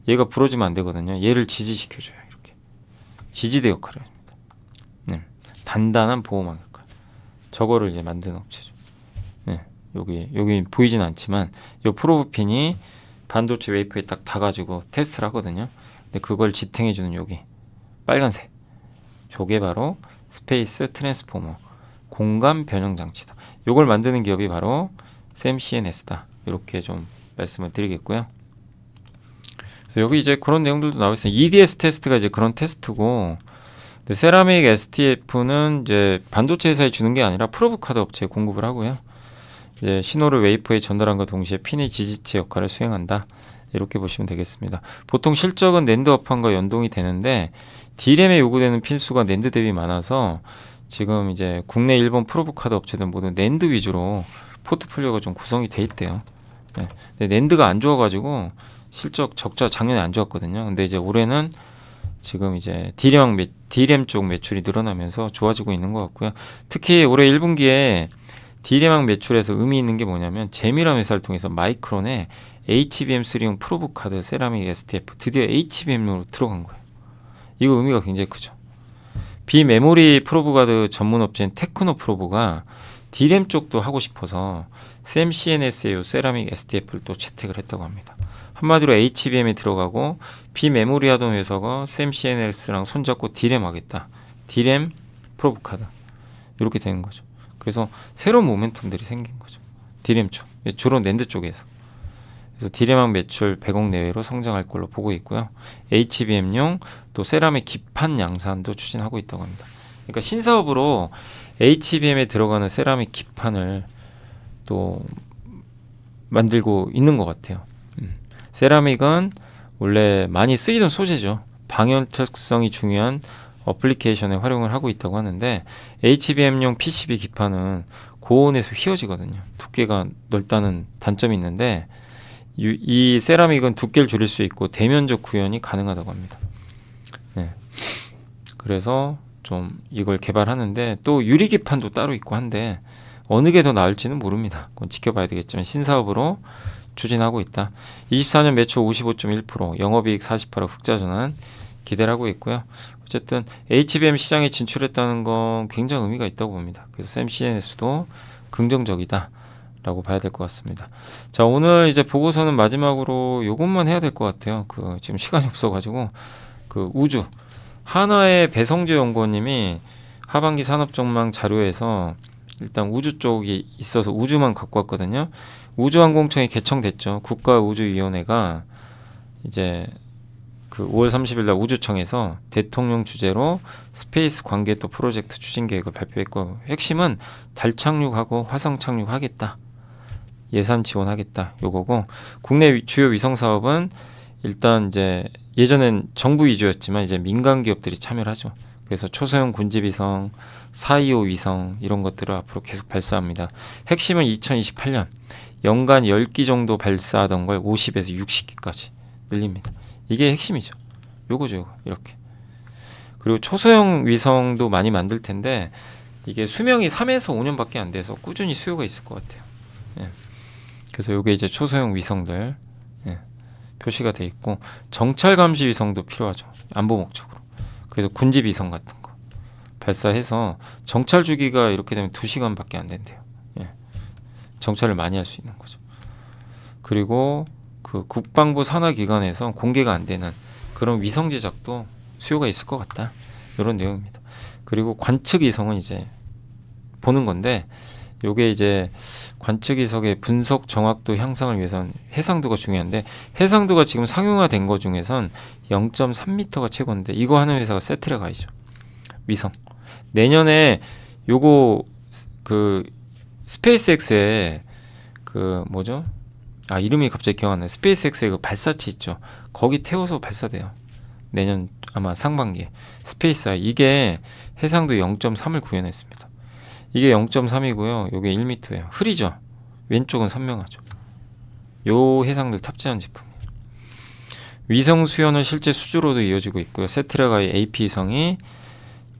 얘가 부러지면 안 되거든요. 얘를 지지시켜줘요. 이렇게. 지지대 역할을 합니다. 네. 단단한 보호막 역할. 저거를 이제 만든 업체죠. 네. 여기 보이진 않지만 요 프로브 핀이 반도체 웨이퍼에 딱 닿아가지고 테스트를 하거든요. 근데 그걸 지탱해주는 여기 빨간색. 저게 바로 스페이스 트랜스포머. 공간 변형 장치다. 요걸 만드는 기업이 바로 쌤 CNS다. 이렇게 좀 말씀을 드리겠고요. 그래서 여기 이제 그런 내용들도 나와 있어요. EDS 테스트가 이제 그런 테스트고, 근데 세라믹 STF는 이제 반도체 회사에 주는 게 아니라 프로브 카드 업체에 공급을 하고요. 이제 신호를 웨이퍼에 전달함과 동시에 핀의 지지체 역할을 수행한다. 이렇게 보시면 되겠습니다. 보통 실적은 낸드 업황과 연동이 되는데 D램에 요구되는 핀수가 낸드 대비 많아서 지금 이제 국내 일본 프로브 카드 업체들 모두 낸드 위주로 포트폴리오가 좀 구성이 돼 있대요. 네. 근데 낸드가 안 좋아가지고 실적 적자 작년에 안 좋았거든요. 근데 이제 올해는 지금 이제 D램 쪽 매출이 늘어나면서 좋아지고 있는 것 같고요. 특히 올해 1분기에 D램 매출에서 의미 있는 게 뭐냐면 재미람 회사를 통해서 마이크론에 HBM3용 프로브 카드 세라믹 STF 드디어 HBM으로 들어간 거예요. 이거 의미가 굉장히 크죠. 비메모리 프로브 카드 전문 업체인 테크노 프로브가 D램 쪽도 하고 싶어서 쌤 CNS의 세라믹 STF를 또 채택을 했다고 합니다. 한마디로 HBM에 들어가고 비메모리 하던 회사가 쌤 CNS랑 손잡고 D램 하겠다. D램 프로브 카드 이렇게 되는 거죠. 그래서 새로운 모멘텀들이 생긴 거죠. D램 쪽, 주로 낸드 쪽에서. 그래서 D램 매출 100억 내외로 성장할 걸로 보고 있고요. HBM용 또 세라믹 기판 양산도 추진하고 있다고 합니다. 그러니까 신사업으로 HBM에 들어가는 세라믹 기판을 또 만들고 있는 것 같아요. 세라믹은 원래 많이 쓰이던 소재죠. 방열 특성이 중요한 어플리케이션에 활용을 하고 있다고 하는데 HBM용 PCB 기판은 고온에서 휘어지거든요. 두께가 넓다는 단점이 있는데 이 세라믹은 두께를 줄일 수 있고 대면적 구현이 가능하다고 합니다. 네. 그래서 좀 이걸 개발하는데 또 유리 기판도 따로 있고 한데 어느 게 더 나을지는 모릅니다. 그건 지켜봐야 되겠지만 신사업으로 추진하고 있다. 24년 매출 55.1%, 영업이익 48억 흑자 전환 기대를 하고 있고요. 어쨌든 HBM 시장에 진출했다는 건 굉장히 의미가 있다고 봅니다. 그래서 쌤 CNS도 긍정적이다 라고 봐야 될 것 같습니다. 자, 오늘 이제 보고서는 마지막으로 요것만 해야 될 것 같아요. 그 지금 시간이 없어가지고 그 우주 한화의 배성재 연구원님이 하반기 산업 전망 자료에서 일단 우주 쪽이 있어서 우주만 갖고 왔거든요. 우주항공청이 개청됐죠. 국가우주위원회가 이제 그 5월 30일 날 우주청에서 대통령 주재로 스페이스 관계도 프로젝트 추진 계획을 발표했고 핵심은 달 착륙하고 화성 착륙하겠다. 예산 지원하겠다. 요거고 국내 주요 위성 사업은 일단 이제 예전엔 정부 위주였지만 이제 민간 기업들이 참여를 하죠. 그래서 초소형 군집위성, 425 위성 이런 것들을 앞으로 계속 발사합니다. 핵심은 2028년 연간 10기 정도 발사하던 걸 50에서 60기까지 늘립니다. 이게 핵심이죠. 요거죠, 요거. 이렇게. 그리고 초소형 위성도 많이 만들 텐데 이게 수명이 3에서 5년밖에 안 돼서 꾸준히 수요가 있을 것 같아요. 예. 그래서 요게 이제 초소형 위성들 표시가 돼 있고 정찰 감시 위성도 필요하죠. 안보 목적으로. 그래서 군집 위성 같은 거 발사해서 정찰 주기가 이렇게 되면 2시간밖에 안 된대요. 예. 정찰을 많이 할 수 있는 거죠. 그리고 그 국방부 산하기관에서 공개가 안 되는 그런 위성 제작도 수요가 있을 것 같다. 이런 내용입니다. 그리고 관측 이성은 이제 보는 건데 요게 이제 관측 이성의 분석 정확도 향상을 위해선 해상도가 중요한데 해상도가 지금 상용화된 거 중에선 0.3m가 최고인데 이거 하는 회사가 세트라가이죠. 위성. 내년에 요거 그 스페이스X에 그 뭐죠? 아 이름이 갑자기 기억 안 나요. 스페이스X의 그 발사체 있죠. 거기 태워서 발사돼요. 내년 아마 상반기에 스페이스I 이게 해상도 0.3을 구현했습니다. 이게 0.3이고요. 요게 1m예요. 흐리죠. 왼쪽은 선명하죠. 요 해상도를 탑재한 제품이에요. 위성 수연은 실제 수주로도 이어지고 있고요. 세트라가의 AP성이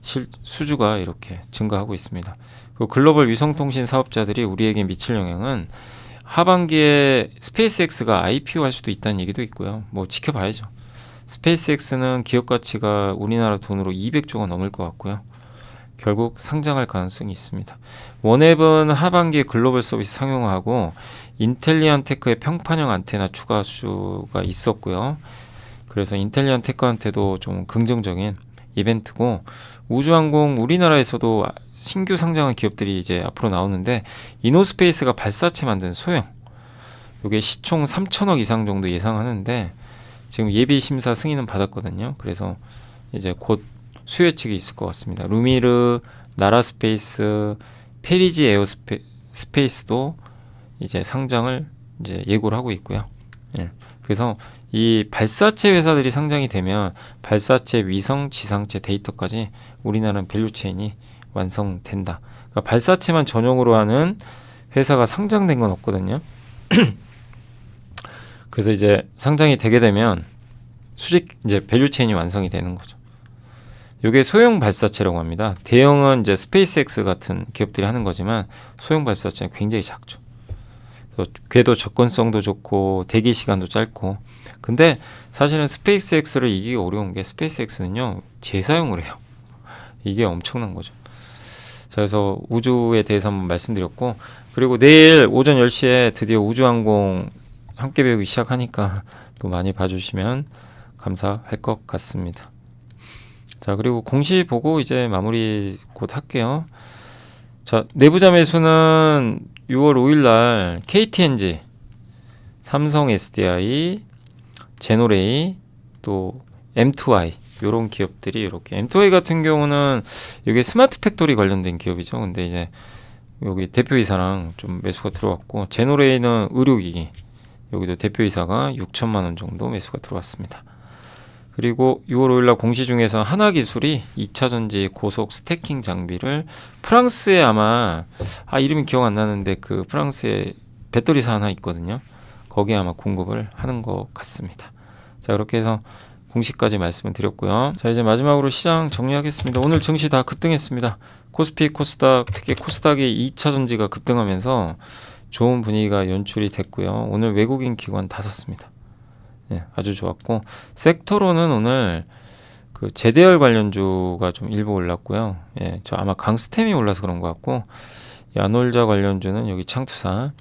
수주가 이렇게 증가하고 있습니다. 그 글로벌 위성통신 사업자들이 우리에게 미칠 영향은 하반기에 스페이스X가 IPO 할 수도 있다는 얘기도 있고요. 뭐 지켜봐야죠. 스페이스X는 기업 가치가 우리나라 돈으로 200조가 넘을 것 같고요. 결국 상장할 가능성이 있습니다. 원앱은 하반기에 글로벌 서비스 상용화하고 인텔리언 테크의 평판형 안테나 추가 수가 있었고요. 그래서 인텔리언 테크한테도 좀 긍정적인 이벤트고 우주항공 우리나라에서도 신규 상장한 기업들이 이제 앞으로 나오는데 이노스페이스가 발사체 만든 소형 이게 시총 3천억 이상 정도 예상하는데 지금 예비 심사 승인은 받았거든요. 그래서 이제 곧 수요 예측이 있을 것 같습니다. 루미르, 나라스페이스, 페리지 에어스페이스도 이제 상장을 이제 예고를 하고 있고요. 예. 그래서 이 발사체 회사들이 상장이 되면 발사체, 위성, 지상체, 데이터까지 우리나라는 밸류체인이 완성된다. 그러니까 발사체만 전용으로 하는 회사가 상장된 건 없거든요. 그래서 이제 상장이 되게 되면 수직 이제 밸류체인이 완성이 되는 거죠. 이게 소형 발사체라고 합니다. 대형은 이제 스페이스X 같은 기업들이 하는 거지만 소형 발사체는 굉장히 작죠. 궤도 접근성도 좋고 대기 시간도 짧고. 근데 사실은 스페이스X를 이기기 어려운 게 스페이스X는요 재사용을 해요. 이게 엄청난 거죠. 자, 그래서 우주에 대해서 한번 말씀드렸고 그리고 내일 오전 10시에 드디어 우주항공 함께 배우기 시작하니까 또 많이 봐주시면 감사할 것 같습니다. 자, 그리고 공시 보고 이제 마무리 곧 할게요. 자, 내부자 매수는 6월 5일 날 KTNG, 삼성 SDI, 제노레이, 또 M2i 요런 기업들이 이렇게 M2i 같은 경우는 이게 스마트 팩토리 관련된 기업이죠. 근데 이제 여기 대표이사랑 좀 매수가 들어왔고 제노레이는 의료기기 여기도 대표이사가 6천만 원 정도 매수가 들어왔습니다. 그리고 6월 5일날 공시 중에서 하나기술이 2차전지 고속 스태킹 장비를 프랑스에 아마 이름이 기억 안 나는데 그 프랑스에 배터리사 하나 있거든요. 거기에 아마 공급을 하는 것 같습니다. 자, 그렇게 해서 공시까지 말씀을 드렸고요. 자, 이제 마지막으로 시장 정리하겠습니다. 오늘 증시 다 급등했습니다. 코스피, 코스닥, 특히 코스닥이 2차전지가 급등하면서 좋은 분위기가 연출이 됐고요. 오늘 외국인 기관 다 섰습니다. 네, 아주 좋았고 섹터로는 오늘 그 제대열 관련주가 좀 일부 올랐고요. 예, 저 아마 강스템이 올라서 그런 것 같고 야놀자 관련주는 여기 창투사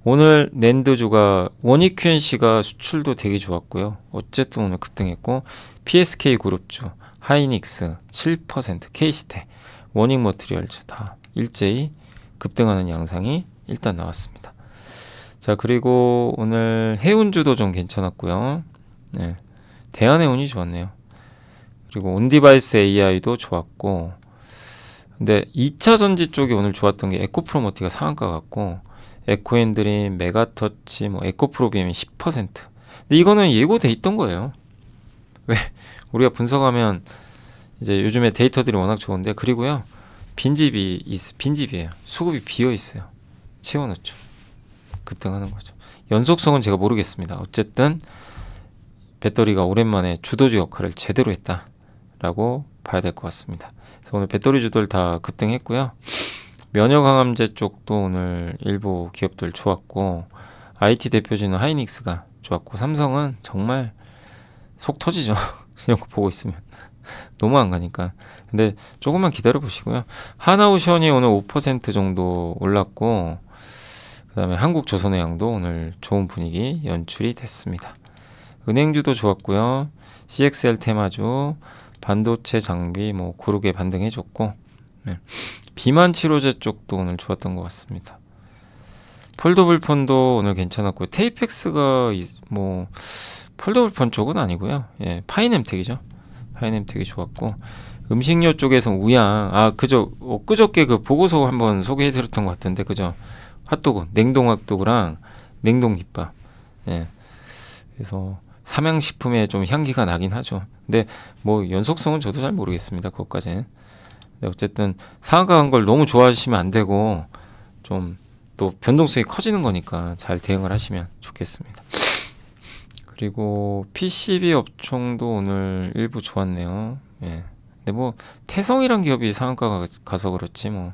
오늘 낸드주가 원익 QNC가 수출도 되게 좋았고요. 어쨌든 오늘 급등했고 PSK 그룹주, 하이닉스 7%, K시테, 원익 머티리얼즈 다 일제히 급등하는 양상이 일단 나왔습니다. 자, 그리고 오늘 해운주도 좀 괜찮았고요. 네, 대한해운이 좋았네요. 그리고 온디바이스 AI도 좋았고 근데 2차 전지 쪽이 오늘 좋았던 게 에코프로머티가 상한가 같고 에코엔드림, 메가터치, 뭐 에코프로비엠이 10%. 근데 이거는 예고돼 있던 거예요. 왜? 우리가 분석하면 이제 요즘에 데이터들이 워낙 좋은데 그리고요 빈집이에요. 수급이 비어 있어요. 채워놓죠. 급등하는 거죠. 연속성은 제가 모르겠습니다. 어쨌든 배터리가 오랜만에 주도주 역할을 제대로 했다라고 봐야 될 것 같습니다. 그래서 오늘 배터리주들 다 급등했고요. 면역항암제 쪽도 오늘 일부 기업들 좋았고 IT 대표주는 하이닉스가 좋았고 삼성은 정말 속 터지죠. 이런 거 보고 있으면 너무 안 가니까. 근데 조금만 기다려 보시고요. 하나오션이 오늘 5% 정도 올랐고 그 다음에 한국조선해양도 오늘 좋은 분위기 연출이 됐습니다. 은행주도 좋았고요. CXL 테마주, 반도체 장비 뭐 고르게 반등해줬고, 네. 비만 치료제 쪽도 오늘 좋았던 것 같습니다. 폴더블 폰도 오늘 괜찮았고요. 테이펙스가 뭐 폴더블 폰 쪽은 아니고요. 예, 파이넴텍이죠. 파이넴텍이 좋았고, 음식료 쪽에서 우양, 그저께 그 보고서 한번 소개해드렸던 것 같은데, 그죠? 핫도그, 냉동 핫도그랑 냉동 김밥. 예. 그래서 삼양식품에 좀 향기가 나긴 하죠. 근데 뭐 연속성은 저도 잘 모르겠습니다. 그것까지는. 근데 어쨌든 상한가 간 걸 너무 좋아하시면 안 되고, 좀 또 변동성이 커지는 거니까 잘 대응을 하시면 좋겠습니다. 그리고 PCB 업종도 오늘 일부 좋았네요. 예. 근데 뭐 태성이란 기업이 상한가가 가서 그렇지 뭐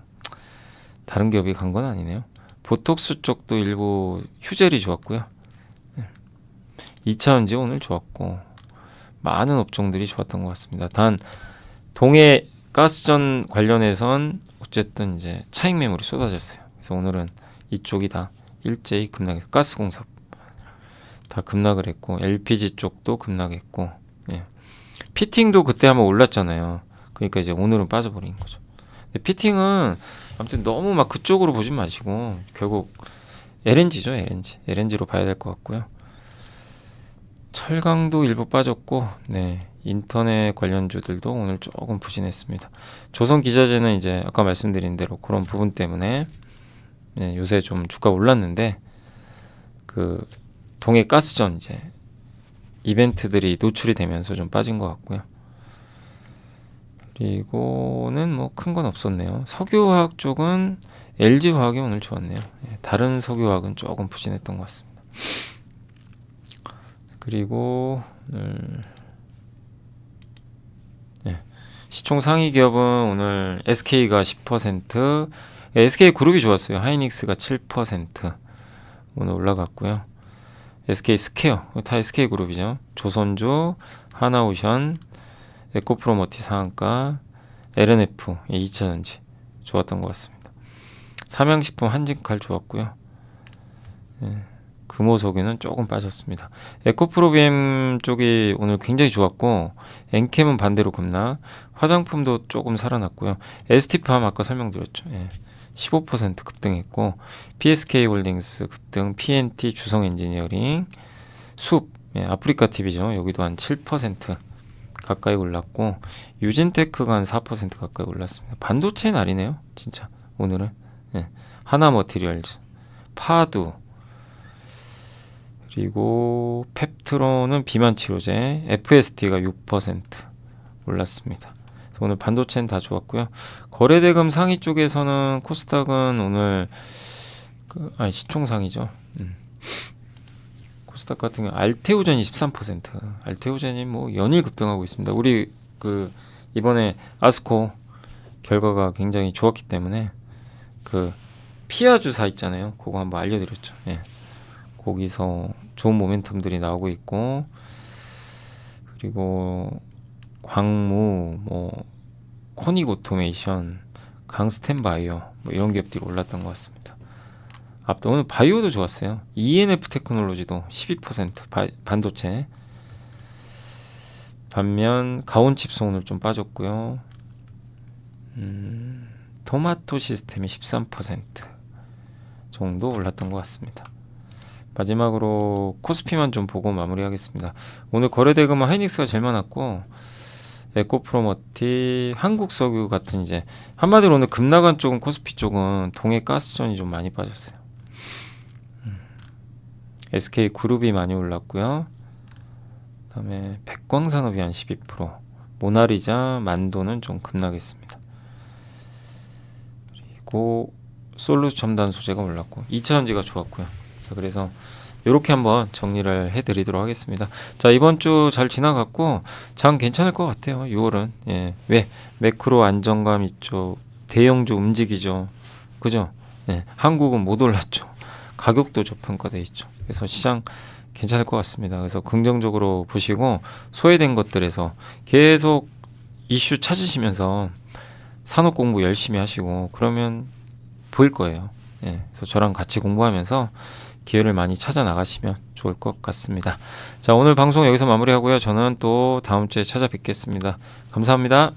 다른 기업이 간 건 아니네요. 보톡스 쪽도 일부 휴젤이 좋았고요. 2차전지 오늘 좋았고, 많은 업종들이 좋았던 것 같습니다. 단 동해 가스전 관련해선 어쨌든 이제 차익 매물이 쏟아졌어요. 그래서 오늘은 이쪽이 다 일제히 급락해서 가스공사 다 급락을 했고, LPG 쪽도 급락했고, 예. 피팅도 그때 한번 올랐잖아요. 그러니까 이제 오늘은 빠져버린 거죠. 근데 피팅은 아무튼 너무 막 그쪽으로 보진 마시고 결국 LNG죠. LNG로 봐야 될 것 같고요. 철강도 일부 빠졌고, 네, 인터넷 관련주들도 오늘 조금 부진했습니다. 조선기자재는 이제 아까 말씀드린 대로 그런 부분 때문에, 네, 요새 좀 주가 올랐는데, 그 동해 가스전 이제 이벤트들이 노출이 되면서 좀 빠진 것 같고요. 그리고는 뭐 큰 건 없었네요. 석유화학 쪽은 LG화학이 오늘 좋았네요. 다른 석유화학은 조금 부진했던 것 같습니다. 그리고 시총 상위 기업은 오늘 SK가 10%, SK그룹이 좋았어요. 하이닉스가 7% 오늘 올라갔고요. SK스퀘어, 다 SK그룹이죠. 조선주, 하나오션, 에코프로머티 상한가, LNF 2차전지 좋았던 것 같습니다. 삼양식품, 한진칼 좋았고요. 금호석유는 조금 빠졌습니다. 에코프로비엠 쪽이 오늘 굉장히 좋았고, 엔캠은 반대로 급락, 화장품도 조금 살아났고요. ST팜 아까 설명드렸죠. 15% 급등했고, PSK홀딩스 급등, PNT 주성엔지니어링, 숲, 아프리카 TV죠. 여기도 한 7% 가까이 올랐고, 유진테크가 한 4% 가까이 올랐습니다. 반도체 날이네요. 진짜 오늘은. 하나머티리얼즈, 파두, 그리고 펩트론은 비만 치료제, FST가 6% 올랐습니다. 그래서 오늘 반도체는 다 좋았고요. 거래대금 상위 쪽에서는 코스닥은 오늘 시총 상위죠. 코스닥 같은 경우 알테오젠이 13%, 알테오젠이 뭐 연일 급등하고 있습니다. 우리 이번에 아스코 결과가 굉장히 좋았기 때문에 피아 주사 있잖아요. 그거 한번 알려드렸죠. 거기서 좋은 모멘텀들이 나오고 있고, 그리고 광무, 코닉 오토메이션, 강스텐바이오 이런 기업들이 올랐던 것 같습니다. 앞도 오늘 바이오도 좋았어요. ENF 테크놀로지도 12% 반도체. 반면 가온칩스 오늘 좀 빠졌고요. 토마토 시스템이 13% 정도 올랐던 것 같습니다. 마지막으로 코스피만 좀 보고 마무리하겠습니다. 오늘 거래대금은 하이닉스가 제일 많았고, 에코프로머티, 한국석유 같은 이제 한마디로 오늘 급락한 쪽은 코스피 쪽은 동해 가스전이 좀 많이 빠졌어요. SK그룹이 많이 올랐고요. 그다음에 백광산업이 한 12%, 모나리자, 만도는 좀 급락했습니다. 그리고 솔루스 첨단 소재가 올랐고 2차전지가 좋았고요. 자, 그래서 이렇게 한번 정리를 해드리도록 하겠습니다. 자, 이번 주 잘 지나갔고 장 괜찮을 것 같아요. 6월은 왜 매크로 안정감 있죠. 대형주 움직이죠. 그죠? 한국은 못 올랐죠. 가격도 저평가돼 있죠. 그래서 시장 괜찮을 것 같습니다. 그래서 긍정적으로 보시고 소외된 것들에서 계속 이슈 찾으시면서 산업 공부 열심히 하시고 그러면 보일 거예요. 그래서 저랑 같이 공부하면서 기회를 많이 찾아 나가시면 좋을 것 같습니다. 자, 오늘 방송 여기서 마무리하고요. 저는 또 다음 주에 찾아뵙겠습니다. 감사합니다.